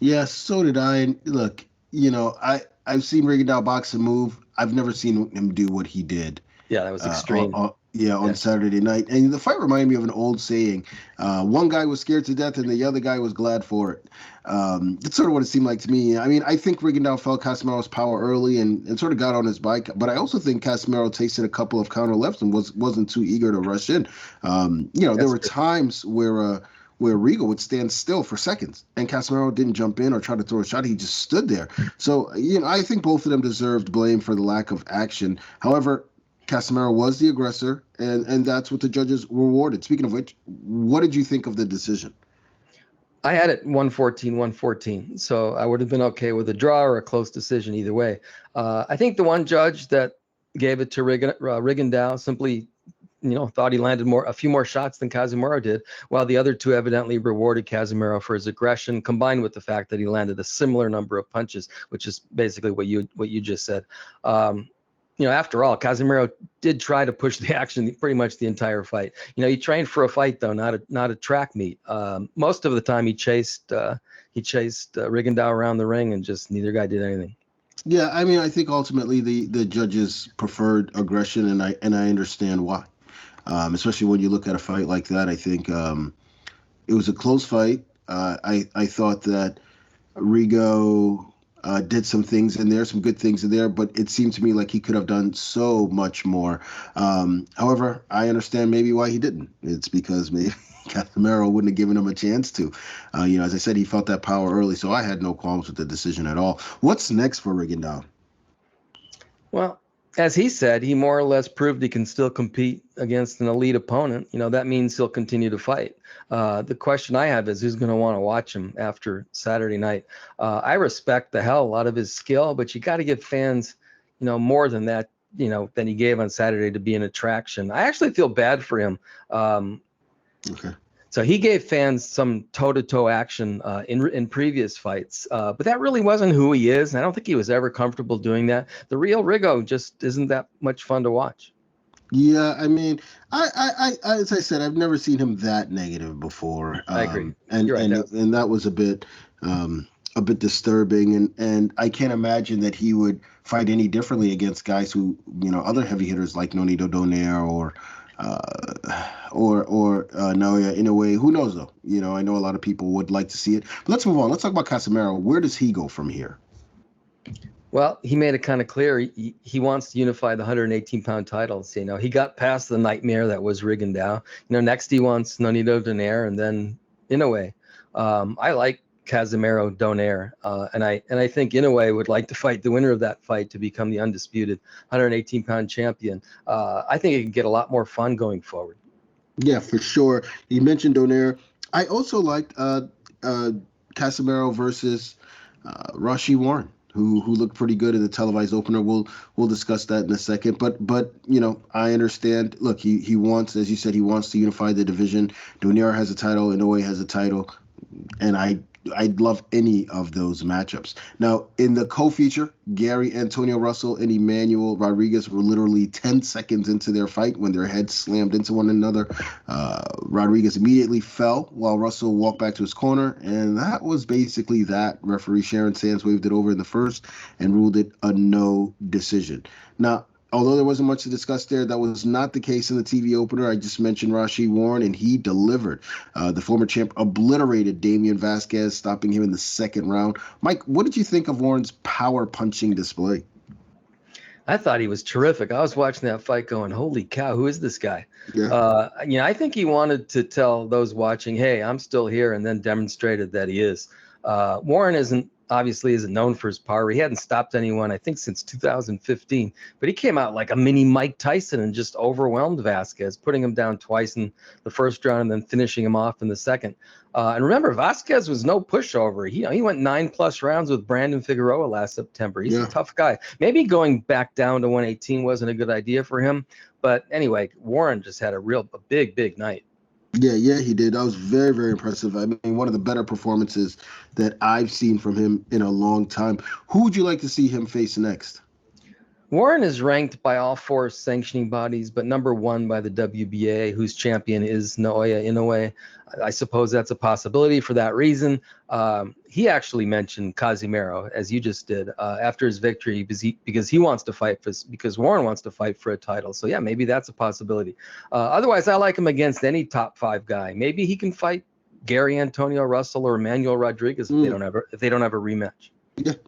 Yeah, so did I. And look, I've seen Rigondeaux box and move. I've never seen him do what he did. Yeah, that was extreme. On Saturday night. And the fight reminded me of an old saying. One guy was scared to death and the other guy was glad for it. That's sort of what it seemed like to me. I mean, I think Rigondeaux felt Casimiro's power early and sort of got on his bike. But I also think Casimiro tasted a couple of counter lefts and wasn't too eager to rush in. There were times where Rigo would stand still for seconds and Casimiro didn't jump in or try to throw a shot. He just stood there. So, I think both of them deserved blame for the lack of action. However, Casimiro was the aggressor, and that's what the judges rewarded. Speaking of which, what did you think of the decision? I had it 114, so I would have been okay with a draw or a close decision either way. I think the one judge that gave it to Rigondeaux simply, thought he landed a few more shots than Casimiro did, while the other two evidently rewarded Casimiro for his aggression, combined with the fact that he landed a similar number of punches, which is basically what you just said. After all, Casimiro did try to push the action pretty much the entire fight. He trained for a fight though, not a track meet. Most of the time he chased Rigondeaux around the ring, and just neither guy did anything. Yeah, I mean, I think ultimately the judges preferred aggression, and I understand why. Especially when you look at a fight like that, I think it was a close fight. I thought that Rigo did some things in there, some good things in there, but it seemed to me like he could have done so much more. However, I understand maybe why he didn't. It's because maybe Casimiro wouldn't have given him a chance to. As I said, he felt that power early, so I had no qualms with the decision at all. What's next for Rigondeaux? Well, as he said, he more or less proved he can still compete against an elite opponent. That means he'll continue to fight. The question I have is who's going to want to watch him after Saturday night. I respect the hell out of his skill, but you got to give fans, more than that, than he gave on Saturday to be an attraction. I actually feel bad for him. Okay. So he gave fans some toe-to-toe action in previous fights, but that really wasn't who he is. And I don't think he was ever comfortable doing that. The real Rigo just isn't that much fun to watch. Yeah, I mean, I as I said, I've never seen him that negative before. I agree. And You're right, and that was a bit disturbing. And I can't imagine that he would fight any differently against guys who, other heavy hitters like Nonito Donaire or Naoya Inoue. Who knows though? I know a lot of people would like to see it. But let's move on. Let's talk about Casimero. Where does he go from here? Well, he made it kind of clear he wants to unify the 118-pound titles. He got past the nightmare that was Rigondeaux. Next he wants Nonito Donaire and then Inoue. I like Casimero Donaire, and I think Inoue would like to fight the winner of that fight to become the undisputed 118-pound champion. I think it can get a lot more fun going forward. Yeah, for sure. You mentioned Donaire. I also liked Casimero versus Rau'shee Warren, who looked pretty good in the televised opener. We'll discuss that in a second. But I understand. Look, he wants, as you said, he wants to unify the division. Donaire has a title, Inoue has a title, and I'd love any of those matchups. Now, in the co-feature, Gary Antonio Russell and Emmanuel Rodriguez were literally 10 seconds into their fight when their heads slammed into one another. Rodriguez immediately fell while Russell walked back to his corner, and that was basically that. Referee Sharon Sands waved it over in the first and ruled it a no decision. Now, although there wasn't much to discuss there, that was not the case in the TV opener. I just mentioned Rau'shee Warren, and he delivered. The former champ obliterated Damian Vasquez, stopping him in the second round. Mike, what did you think of Warren's power punching display? I thought he was terrific. I was watching that fight going, holy cow, who is this guy? Yeah. I think he wanted to tell those watching, hey, I'm still here, and then demonstrated that he is. Warren obviously isn't known for his power. He hadn't stopped anyone, I think, since 2015. But he came out like a mini Mike Tyson and just overwhelmed Vasquez, putting him down twice in the first round and then finishing him off in the second. And remember, Vasquez was no pushover. He went 9+ rounds with Brandon Figueroa last September. He's a tough guy. Maybe going back down to 118 wasn't a good idea for him. But anyway, Warren just had a big night. Yeah, he did. That was very, very impressive. I mean, one of the better performances that I've seen from him in a long time. Who would you like to see him face next? Warren is ranked by all 4 sanctioning bodies, but number 1 by the WBA, whose champion is Naoya Inoue. I suppose that's a possibility for that reason. He actually mentioned Casimero, as you just did, after his victory, because he wants to fight because Warren wants to fight for a title. So yeah, maybe that's a possibility. Otherwise, I like him against any top 5 guy. Maybe he can fight Gary Antonio Russell or Emmanuel Rodriguez if they don't have a rematch.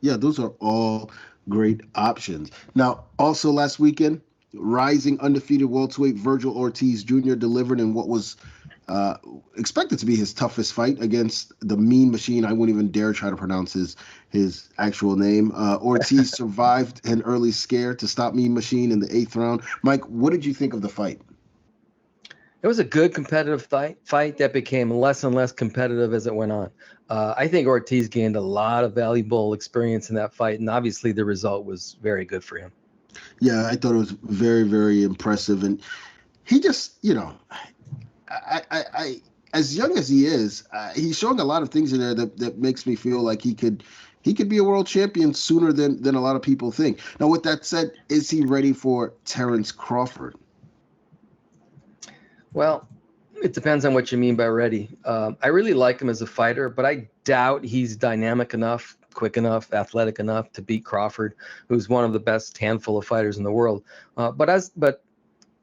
Yeah, those are all great options. Now, also last weekend, rising undefeated welterweight Virgil Ortiz Jr. delivered in what was expected to be his toughest fight against the Mean Machine. I wouldn't even dare try to pronounce his actual name. Ortiz survived an early scare to stop Mean Machine in the 8th round. Mike, what did you think of the fight? It was a good competitive fight that became less and less competitive as it went on. I think Ortiz gained a lot of valuable experience in that fight, and obviously the result was very good for him. Yeah, I thought it was very, very impressive. And he just, I as young as he is, he's showing a lot of things in there that makes me feel like he could be a world champion sooner than a lot of people think. Now, with that said, is he ready for Terrence Crawford? Well, it depends on what you mean by ready. I really like him as a fighter, but I doubt he's dynamic enough, quick enough, athletic enough to beat Crawford, who's one of the best handful of fighters in the world. But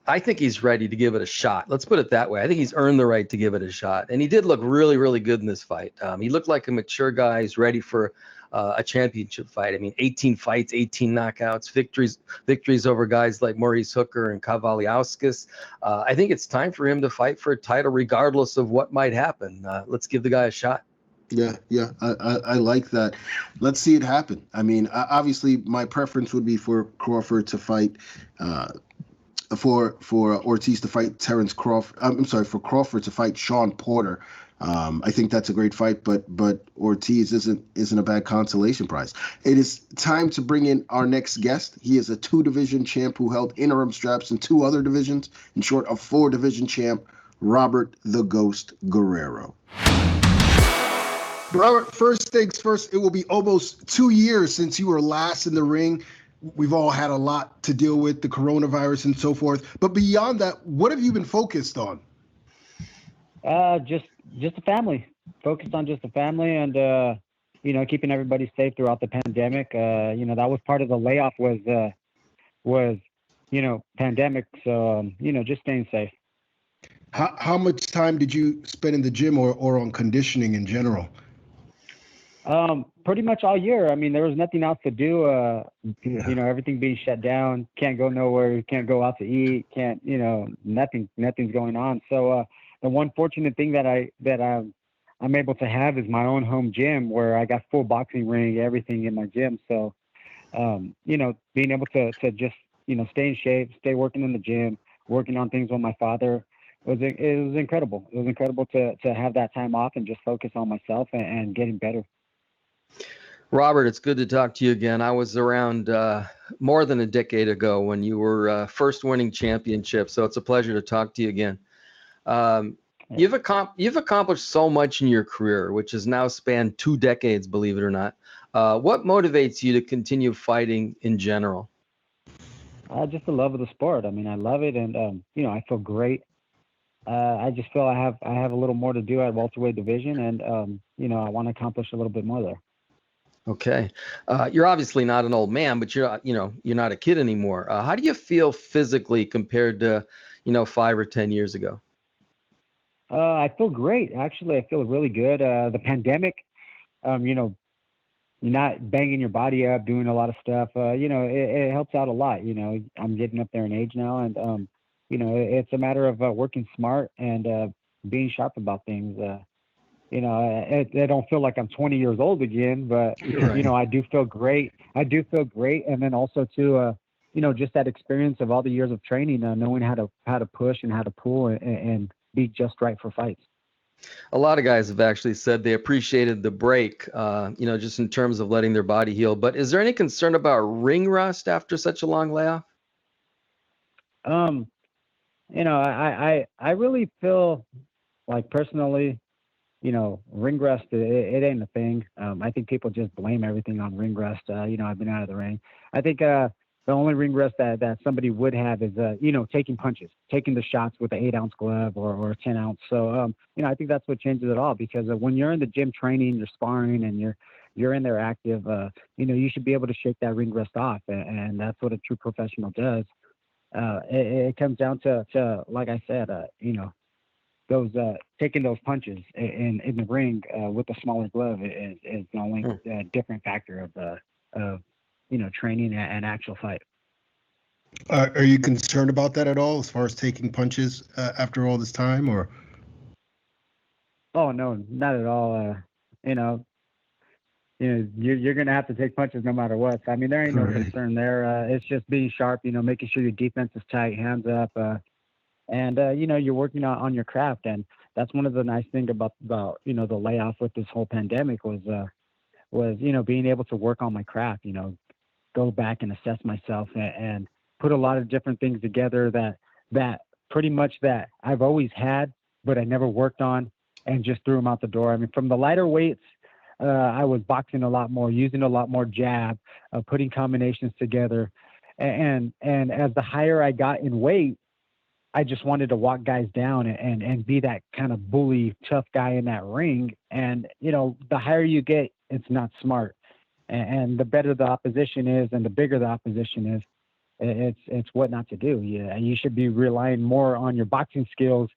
I think he's ready to give it a shot. Let's put it that way. I think he's earned the right to give it a shot. And he did look really, really good in this fight. He looked like a mature guy who's ready for a championship fight. I mean, 18 fights, 18 knockouts, victories over guys like Maurice Hooker and Kavaliauskas. I think it's time for him to fight for a title regardless of what might happen. Let's give the guy a shot. Yeah, I like that. Let's see it happen. I mean, obviously, my preference would be for Crawford to fight for Ortiz to fight Terrence Crawford. I'm sorry, for Crawford to fight Sean Porter. I think that's a great fight, but Ortiz isn't a bad consolation prize. It is time to bring in our next guest. He is a 2-division champ who held interim straps in 2 other divisions. In short, a 4-division champ. Robert the Ghost Guerrero. Robert, first things first, it will be almost 2 years since you were last in the ring. We've all had a lot to deal with, the coronavirus and so forth. But beyond that, what have you been focused on? Just the family. Focused on just the family and keeping everybody safe throughout the pandemic. That was part of the layoff was pandemic. So just staying safe. How much time did you spend in the gym or on conditioning in general? Pretty much all year. I mean, there was nothing else to do. Everything being shut down. Can't go nowhere. Can't go out to eat. Can't. Nothing's going on. So the one fortunate thing that I'm able to have is my own home gym where I got full boxing ring, everything in my gym. So being able to just stay in shape, stay working in the gym, working on things with my father. It was incredible. It was incredible to have that time off and just focus on myself and getting better. Robert, it's good to talk to you again. I was around more than a decade ago when you were first winning championships, so it's a pleasure to talk to you again. You've accomplished so much in your career, which has now spanned 2 decades, believe it or not. What motivates you to continue fighting in general? Just the love of the sport. I mean, I love it, and I feel great. I just feel I have a little more to do at welterweight division, and I want to accomplish a little bit more there. Okay, you're obviously not an old man, but you're not a kid anymore. How do you feel physically compared to 5 or 10 years ago? I feel great. Actually, I feel really good. The pandemic, you're not banging your body up, doing a lot of stuff. It helps out a lot. I'm getting up there in age now, and it's a matter of working smart and being sharp about things. I don't feel like I'm 20 years old again, but Right. I do feel great. And then also too, just that experience of all the years of training, knowing how to push and how to pull and be just right for fights. A lot of guys have actually said they appreciated the break, just in terms of letting their body heal. But is there any concern about ring rust after such a long layoff? I really feel like personally, ring rust, it ain't a thing. I think people just blame everything on ring rust. I've been out of the ring. I think the only ring rust that somebody would have is, taking punches, taking the shots with an 8-ounce glove or a 10-ounce. So, I think that's what changes it all, because when you're in the gym training, you're sparring and you're in there active, you should be able to shake that ring rust off. And that's what a true professional does. It comes down to like I said, those taking those punches in the ring with a smaller glove is the only different factor of training and actual fight. Are you concerned about that at all, as far as taking punches after all this time, or? Oh no, not at all. You're gonna have to take punches no matter what. I mean, there ain't no concern there. It's just being sharp. Making sure your defense is tight, hands up, and you're working on your craft. And that's one of the nice things about the layoff with this whole pandemic was being able to work on my craft. Go back and assess myself and put a lot of different things together that pretty much that I've always had, but I never worked on, and just threw them out the door. I mean, from the lighter weights, I was boxing a lot more, using a lot more jab, putting combinations together. And as the higher I got in weight, I just wanted to walk guys down and be that kind of bully, tough guy in that ring. And, the higher you get, it's not smart. And the better the opposition is and the bigger the opposition is, it's what not to do. Yeah, you should be relying more on your boxing skills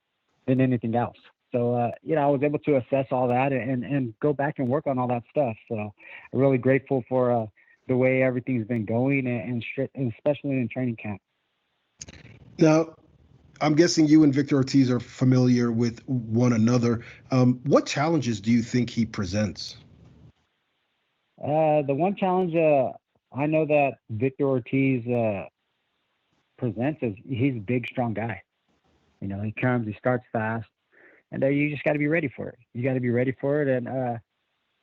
than anything else. So, I was able to assess all that and go back and work on all that stuff. So I'm really grateful for the way everything's been going, and especially in training camp. Now, I'm guessing you and Victor Ortiz are familiar with one another. What challenges do you think he presents? The one challenge I know that Victor Ortiz presents is he's a big, strong guy. He comes, he starts fast, and you just got to be ready for it. You got to be ready for it, and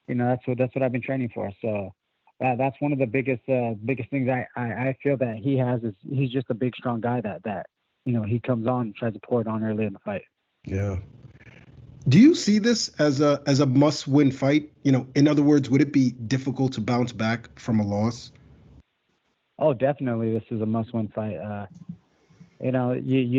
that's what I've been training for. So that's one of the biggest things I feel that he has is he's just a big, strong guy that he comes on and tries to pour it on early in the fight. Yeah. Do you see this as a must-win fight? In other words, would it be difficult to bounce back from a loss? Oh, definitely, this is a must-win fight. You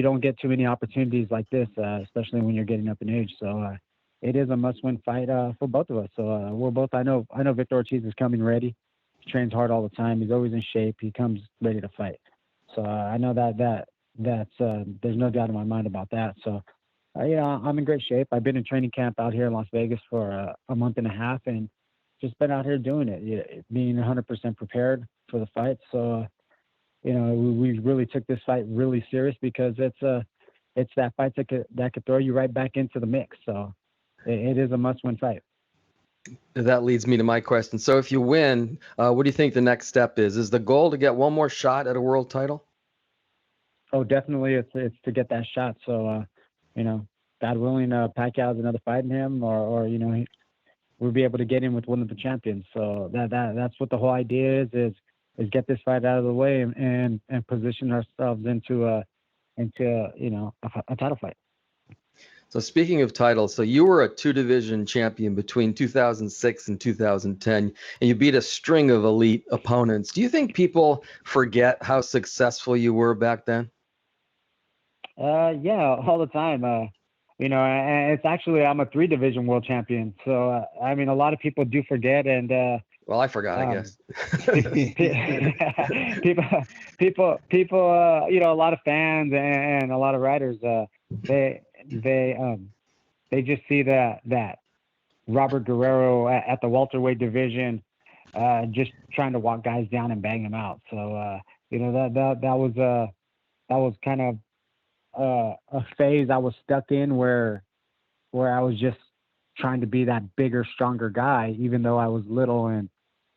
don't get too many opportunities like this, especially when you're getting up in age. So it is a must-win fight for both of us. So we're both. I know Victor Ortiz is coming ready. He trains hard all the time. He's always in shape. He comes ready to fight. So I know that's there's no doubt in my mind about that. So I'm in great shape. I've been in training camp out here in Las Vegas for a month and a half, and just been out here doing it, being 100% prepared for the fight. So we really took this fight really serious because it's that fight that could throw you right back into the mix. So it is a must-win fight. That leads me to my question. So if you win, what do you think the next step is? Is the goal to get one more shot at a world title? Oh, definitely. It's to get that shot. So, God willing, Pacquiao has another fight in him, or we'll be able to get in with one of the champions. So that's what the whole idea is get this fight out of the way and position ourselves into a title fight. So speaking of titles, so you were a 2-division champion between 2006 and 2010, and you beat a string of elite opponents. Do you think people forget how successful you were back then? Yeah, all the time. And it's actually, I'm a 3-division world champion. So, a lot of people do forget. And, well, I forgot, I guess. people, a lot of fans and a lot of writers, they just see that Robert Guerrero at the welterweight division, just trying to walk guys down and bang them out. So, that was kind of a phase I was stuck in where I was just trying to be that bigger, stronger guy, even though I was little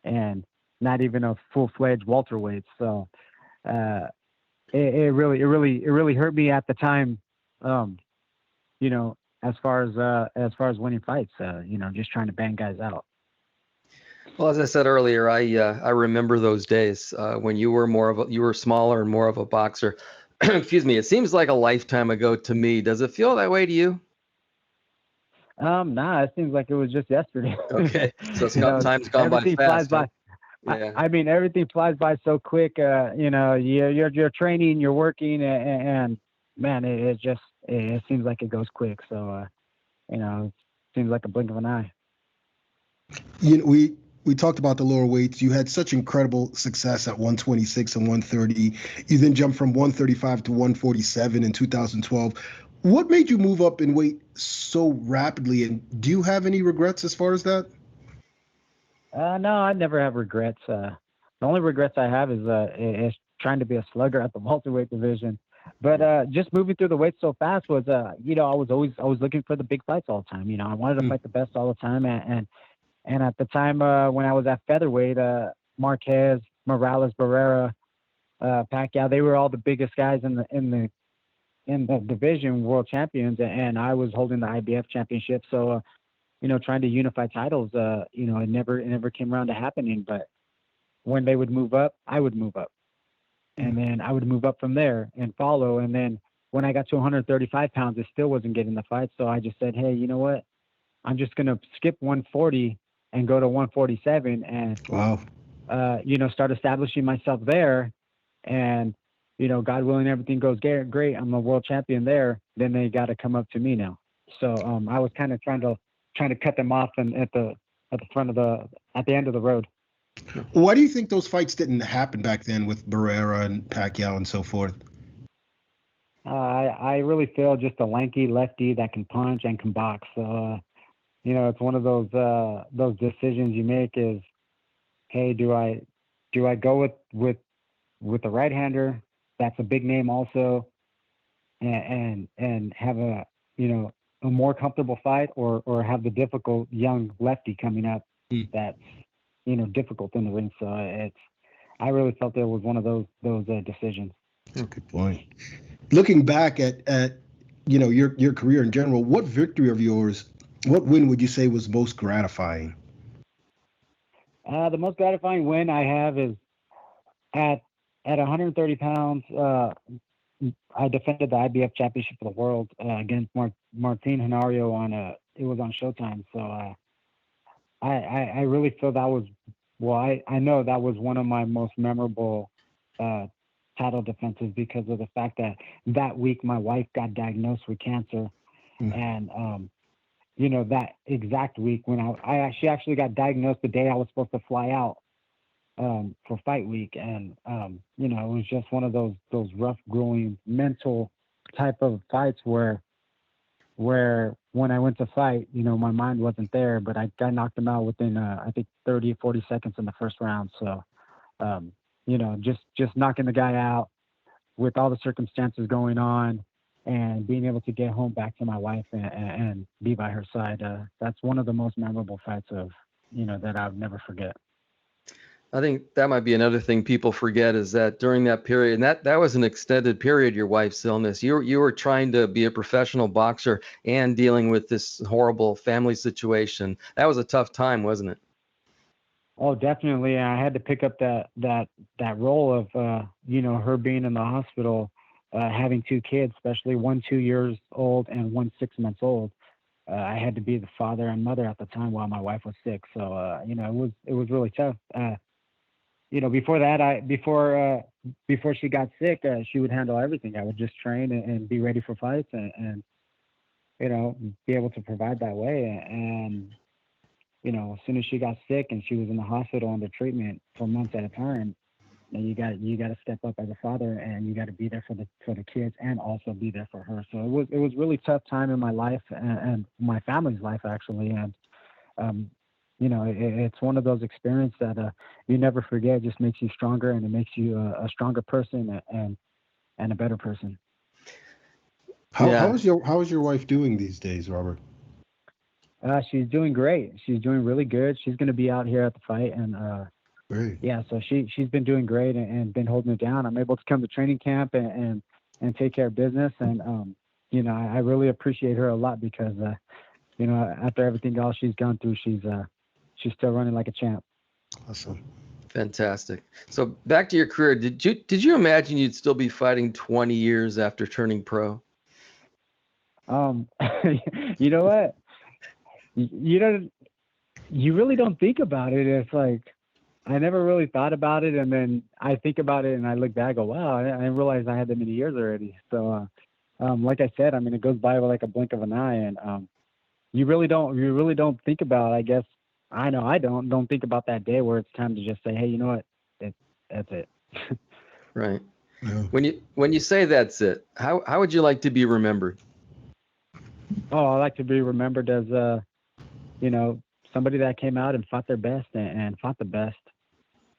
and not even a full-fledged welterweight. So it really hurt me at the time. As far as winning fights, just trying to bang guys out. Well, as I said earlier, I remember those days when you were smaller and more of a boxer. Excuse me. It seems like a lifetime ago to me. Does it feel that way to you? Nah, it seems like it was just yesterday. Okay, so time's gone by fast. Flies by. Yeah. Everything flies by so quick. You're training, you're working, and man, it seems like it goes quick. So, it seems like a blink of an eye. We talked about the lower weights. You had such incredible success at 126 and 130. You then jumped from 135 to 147 in 2012. What made you move up in weight so rapidly? And do you have any regrets as far as that? No, I never have regrets. The only regrets I have is trying to be a slugger at the welterweight division. But just moving through the weight so fast was, I was looking for the big fights all the time. I wanted to fight the best all the time. And at the time when I was at featherweight, Marquez, Morales, Barrera, Pacquiao, they were all the biggest guys in the division, world champions, and I was holding the IBF championship. So, trying to unify titles, it never came around to happening. But when they would move up, I would move up. And then I would move up from there and follow. And then when I got to 135 pounds, it still wasn't getting the fight. So I just said, hey, you know what? I'm just going to skip 140 and go to 147 and, start establishing myself there. And, God willing, everything goes great. I'm a world champion there. Then they got to come up to me now. So I was kind of trying to cut them off and at the end of the road. Why do you think those fights didn't happen back then with Barrera and Pacquiao and so forth? I really feel just a lanky lefty that can punch and can box. So, it's one of those decisions you make is, hey, do I go with the right-hander that's a big name also and have a more comfortable fight or have the difficult young lefty coming up that's difficult in the ring. So I really felt it was one of those decisions. Oh, good point. Looking back at your career in general, what victory of yours, what win would you say was most gratifying? The most gratifying win I have is at 130 pounds, I defended the IBF Championship of the World against Martin Henario it was on Showtime. So I really feel that was, I know that was one of my most memorable title defenses because of the fact that week my wife got diagnosed with cancer. And that exact week when she actually got diagnosed the day I was supposed to fly out for fight week. And it was just one of those rough, grueling mental type of fights where when I went to fight, my mind wasn't there, but I knocked him out within I think 30, 40 seconds in the first round. So just knocking the guy out with all the circumstances going on and being able to get home back to my wife and be by her side. That's one of the most memorable fights that I'll never forget. I think that might be another thing people forget is that during that period, and that was an extended period, your wife's illness, you were trying to be a professional boxer and dealing with this horrible family situation. That was a tough time, wasn't it? Oh, definitely. I had to pick up that role of, her being in the hospital, having two kids, especially one 2 years old and one 6 months old. I had to be the father and mother at the time while my wife was sick. So, it was really tough. Before that, before she got sick, she would handle everything. I would just train and be ready for fights and be able to provide that way. And, as soon as she got sick and she was in the hospital under treatment for months at a time, you got to step up as a father and you got to be there for the kids and also be there for her. So it was really tough time in my life and my family's life actually. And, it's one of those experiences that you never forget. It just makes you stronger and it makes you a stronger person and a better person. How is your wife doing these days, Robert? She's doing great. She's doing really good. She's going to be out here at the fight and, great. Yeah, so she's been doing great and been holding it down. I'm able to come to training camp and take care of business. And, I really appreciate her a lot because, after everything else she's gone through, she's still running like a champ. Awesome. Fantastic. So back to your career. Did you imagine you'd still be fighting 20 years after turning pro? You know what? You really don't think about it. It's like, I never really thought about it. And then I think about it and I look back, I go, wow, I didn't realize I had that many years already. So, like I said, it goes by like a blink of an eye. And, you really don't think about, I guess, I know I don't think about that day where it's time to just say, hey, you know what? That's it. Right. Yeah. When you say that's it, how would you like to be remembered? Oh, I like to be remembered as, somebody that came out and fought their best and fought the best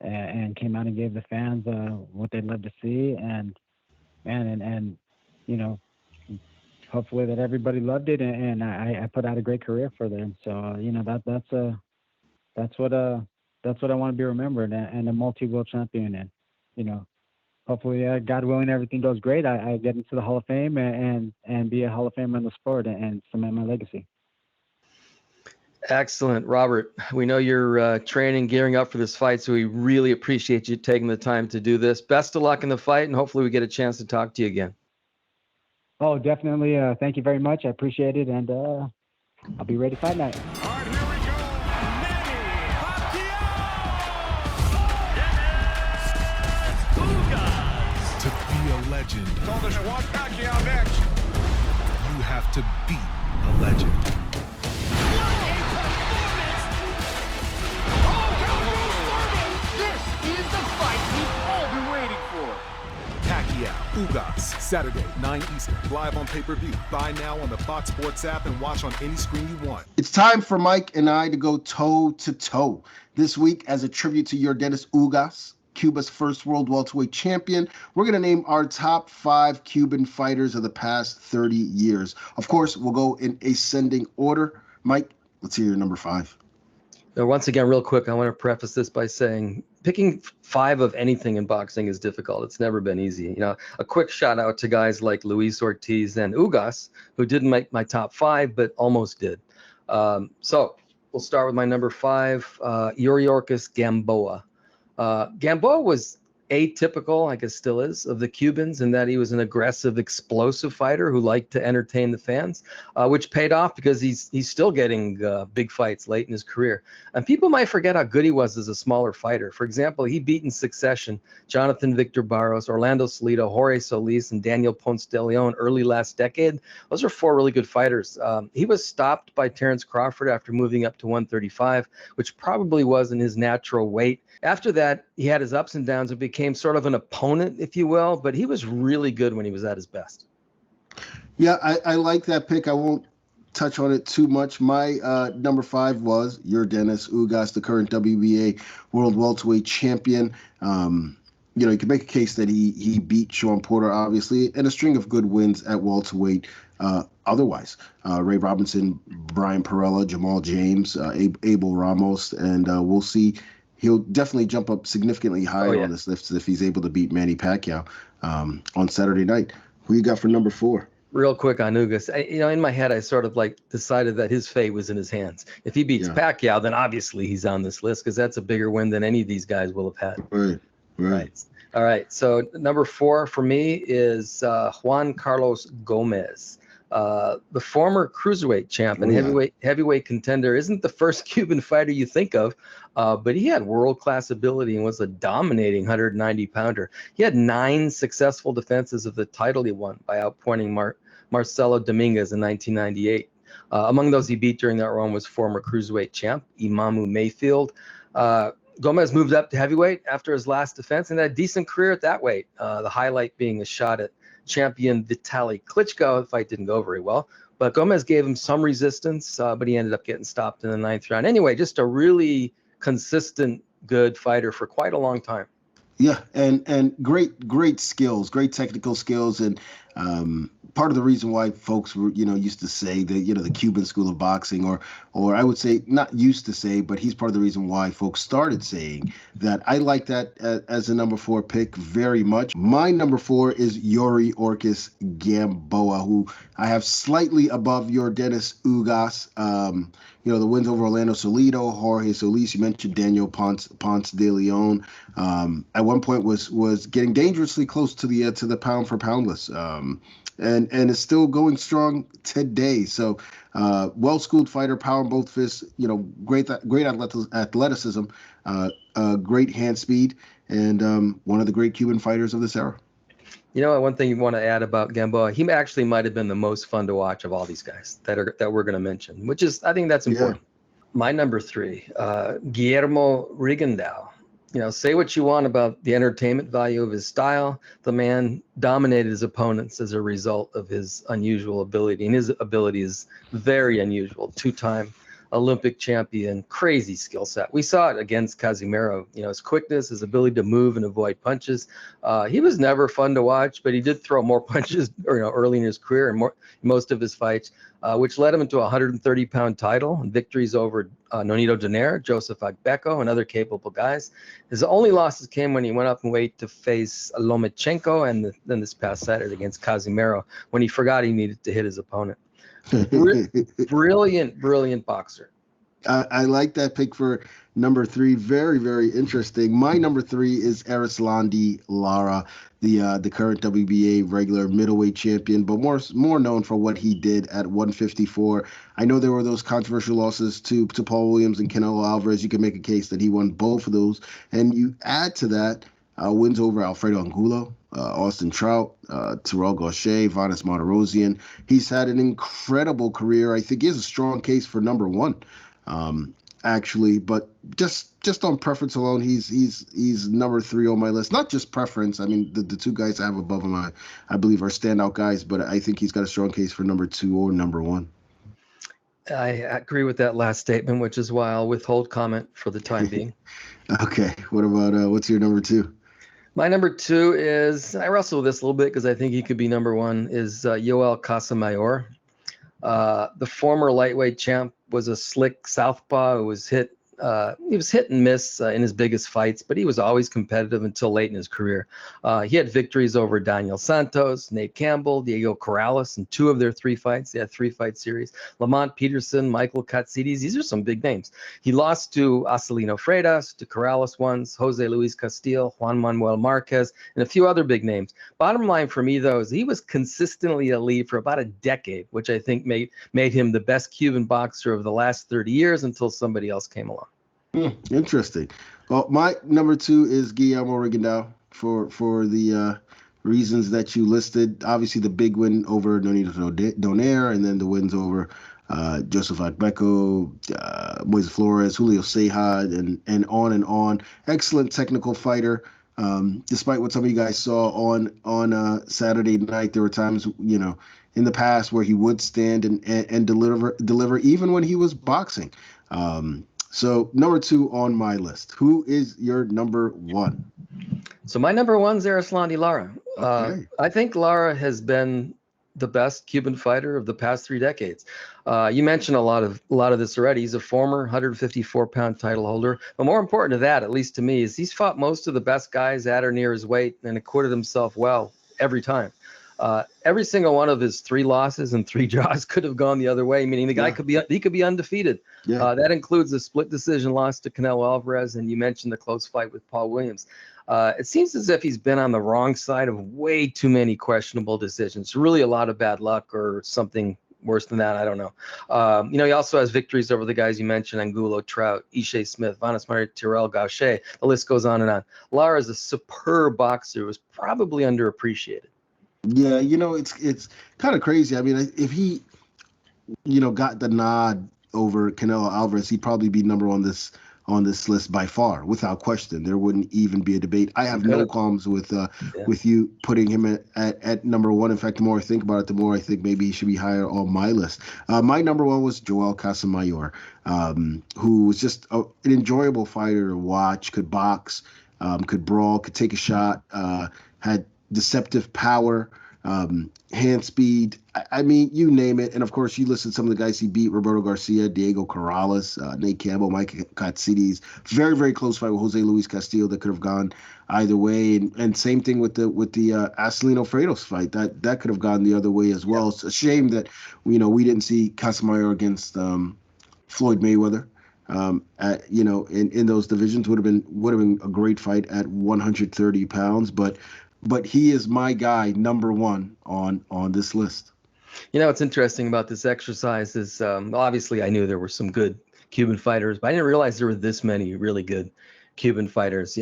and came out and gave the fans what they'd love to see and hopefully that everybody loved it and I put out a great career for them. So that's what I want to be remembered and a multi-world champion and hopefully God willing everything goes great. I get into the Hall of Fame and be a Hall of Famer in the sport and cement my legacy. Excellent, Robert. We know you're training, gearing up for this fight, so we really appreciate you taking the time to do this. Best of luck in the fight, and hopefully we get a chance to talk to you again. Oh, definitely. Thank you very much. I appreciate it, and I'll be ready fight night. All right, here we go. Manny Pacquiao! To be a legend, Told us to watch Pacquiao next. you have to be a legend. Pacquiao, Ugas, Saturday, 9 Eastern, live on pay-per-view. Buy now on the Fox Sports app and watch on any screen you want. It's time for Mike and I to go toe-to-toe this week as a tribute to Yordenis Ugas, Cuba's first world welterweight champion. We're going to name our top 5 Cuban fighters of the past 30 years. Of course, we'll go in ascending order. Mike, let's hear your number 5. Now, once again, real quick, I want to preface this by saying picking 5 of anything in boxing is difficult. It's never been easy. A quick shout out to guys like Luis Ortiz and Ugas, who didn't make my top 5, but almost did. So we'll start with my number 5, Yuriorkis Gamboa. Gamboa was atypical, I guess still is, of the Cubans, in that he was an aggressive, explosive fighter who liked to entertain the fans, which paid off because he's still getting big fights late in his career. And people might forget how good he was as a smaller fighter. For example, he beat in succession Jonathan Victor Barros, Orlando Salido, Jorge Solis, and Daniel Ponce de Leon early last decade. Those are 4 really good fighters. He was stopped by Terrence Crawford after moving up to 135, which probably wasn't his natural weight. After that, he had his ups and downs and became sort of an opponent, if you will, but he was really good when he was at his best. Yeah, I like that pick. I won't touch on it too much. My number 5 was Yordenis Ugas, the current WBA World Welterweight Champion. You can make a case that he beat Sean Porter, obviously, and a string of good wins at welterweight. Otherwise, Ray Robinson, Brian Perella, Jamal James, Abel Ramos, and we'll see. He'll definitely jump up significantly higher on this list if he's able to beat Manny Pacquiao on Saturday night. Who you got for number 4? Real quick on Ugas, in my head, I sort of decided that his fate was in his hands. If he beats Pacquiao, then obviously he's on this list because that's a bigger win than any of these guys will have had. Right. All right. So number 4 for me is Juan Carlos Gomez. The former cruiserweight champ and heavyweight contender isn't the first Cuban fighter you think of, but he had world-class ability and was a dominating 190-pounder. He had 9 successful defenses of the title he won by outpointing Marcelo Dominguez in 1998. Among those he beat during that run was former cruiserweight champ Imamu Mayfield. Gomez moved up to heavyweight after his last defense and had a decent career at that weight, the highlight being a shot at champion Vitaly Klitschko. The fight didn't go very well, but Gomez gave him some resistance, but he ended up getting stopped in the 9th round. Anyway, just a really consistent, good fighter for quite a long time. Yeah, and great skills, great technical skills, and part of the reason why folks were, used to say that, the Cuban school of boxing, or I would say not used to say, but he's part of the reason why folks started saying that. I like that as a number 4 pick very much. My number 4 is Yuri Ortiz Gamboa, who I have slightly above Yordenis Ugas. The wins over Orlando Salido, Jorge Solis, you mentioned Daniel Ponce de Leon. At one point was getting dangerously close to the pound for pound list. And is still going strong today. So, well-schooled fighter, power in both fists. Great athleticism, great hand speed, and one of the great Cuban fighters of this era. One thing you want to add about Gamboa, he actually might have been the most fun to watch of all these guys that we're going to mention, which is, I think that's important. Yeah. My number 3, Guillermo Rigondeaux. Say what you want about the entertainment value of his style. The man dominated his opponents as a result of his unusual ability, and his ability is very unusual. 2-time Olympic champion, crazy skill set. We saw it against Casimiro. His quickness, his ability to move and avoid punches. He was never fun to watch, but he did throw more punches, early in his career and most of his fights, which led him into a 130-pound title and victories over Nonito Donaire, Joseph Agbeko, and other capable guys. His only losses came when he went up in weight to face Lomachenko, and then this past Saturday against Casimiro, when he forgot he needed to hit his opponent. Brilliant boxer. I like that pick for number 3. Very, very interesting. My number 3 is Erislandy Lara, the current WBA regular middleweight champion, but more known for what he did at 154. I know there were those controversial losses to Paul Williams and Canelo Alvarez. You can make a case that he won both of those, and you add to that wins over Alfredo Angulo, Austin Trout, Terrell Gausha, Vanes Martirosyan. He's had an incredible career. I think he has a strong case for number 1, actually. But just on preference alone, he's number 3 on my list. Not just preference. I mean, the 2 guys I have above him, I believe, are standout guys. But I think he's got a strong case for number 2 or number 1. I agree with that last statement, which is why I'll withhold comment for the time being. Okay. What about what's your number 2? My number 2 is, I wrestle with this a little bit because I think he could be number 1, is Yoel Casamayor. The former lightweight champ was a slick southpaw who was hit he was hit and miss in his biggest fights, but he was always competitive until late in his career. He had victories over Daniel Santos, Nate Campbell, Diego Corrales in 2 of their 3 fights. They had 3-fight series. Lamont Peterson, Michael Katsidis. These are some big names. He lost to Acelino Freitas, to Corrales once, Jose Luis Castillo, Juan Manuel Marquez, and a few other big names. Bottom line for me, though, is he was consistently elite for about a decade, which I think made him the best Cuban boxer of the last 30 years until somebody else came along. Interesting. Well, my number 2 is Guillermo Rigondeaux for the reasons that you listed. Obviously, the big win over Nonito Donaire, and then the wins over Joseph Agbeko, Moises Flores, Julio Ceja, and on and on. Excellent technical fighter. Despite what some of you guys saw on Saturday night, there were times, in the past where he would stand and deliver even when he was boxing. So number 2 on my list. Who is your number 1? So my number 1 is Erislandy Lara. Okay. I think Lara has been the best Cuban fighter of the past 3 decades. You mentioned a lot of this already. He's a former 154-pound title holder. But more important to that, at least to me, is he's fought most of the best guys at or near his weight and acquitted himself well every time. Every single one of his 3 losses and 3 draws could have gone the other way, meaning the guy could be undefeated. Yeah. That includes a split decision loss to Canelo Alvarez, and you mentioned the close fight with Paul Williams. It seems as if he's been on the wrong side of way too many questionable decisions. Really a lot of bad luck or something worse than that. I don't know. He also has victories over the guys you mentioned, Angulo, Trout, Ishe Smith, Vanes Tyrell, Gaucher. The list goes on and on. Lara is a superb boxer who was probably underappreciated. Yeah, it's kind of crazy. I mean, if he, got the nod over Canelo Alvarez, he'd probably be number 1 on this list by far, without question. There wouldn't even be a debate. I have no qualms with you putting him at number 1. In fact, the more I think about it, the more I think maybe he should be higher on my list. My number 1 was Joel Casamayor, who was just an enjoyable fighter to watch, could box, could brawl, could take a shot, had deceptive power, hand speed. I mean, you name it. And of course, you listed some of the guys he beat: Roberto Garcia, Diego Corrales, Nate Campbell, Mike Katsidis. Very, very close fight with Jose Luis Castillo that could have gone either way. And same thing with the Acelino Freitas fight. That could have gone the other way as well. It's a shame that we didn't see Casamayor against Floyd Mayweather. In those divisions would have been a great fight at 130 pounds, but he is my guy, number 1 on this list. What's interesting about this exercise is obviously I knew there were some good Cuban fighters, but I didn't realize there were this many really good Cuban fighters.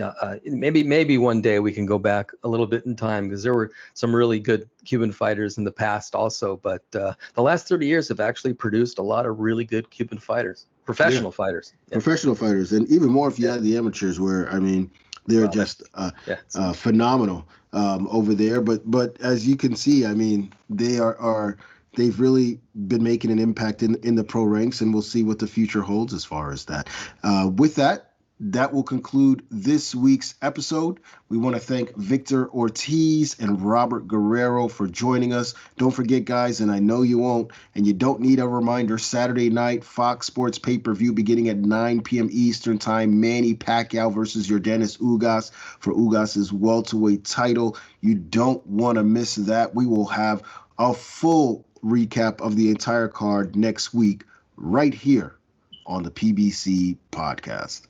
Maybe one day we can go back a little bit in time, because there were some really good Cuban fighters in the past also. But the last 30 years have actually produced a lot of really good Cuban fighters, professional fighters. Yeah. Professional fighters, and even more if you add the amateurs, where they're just phenomenal over there. But as you can see, I mean, they've really been making an impact in the pro ranks, and we'll see what the future holds as far as that. With that will conclude this week's episode. We want to thank Victor Ortiz and Robert Guerrero for joining us. Don't forget, guys, and I know you won't, and you don't need a reminder, Saturday night, Fox Sports pay-per-view beginning at 9 p.m. Eastern Time, Manny Pacquiao versus Yordenis Ugas for Ugas' welterweight title. You don't want to miss that. We will have a full recap of the entire card next week right here on the PBC podcast.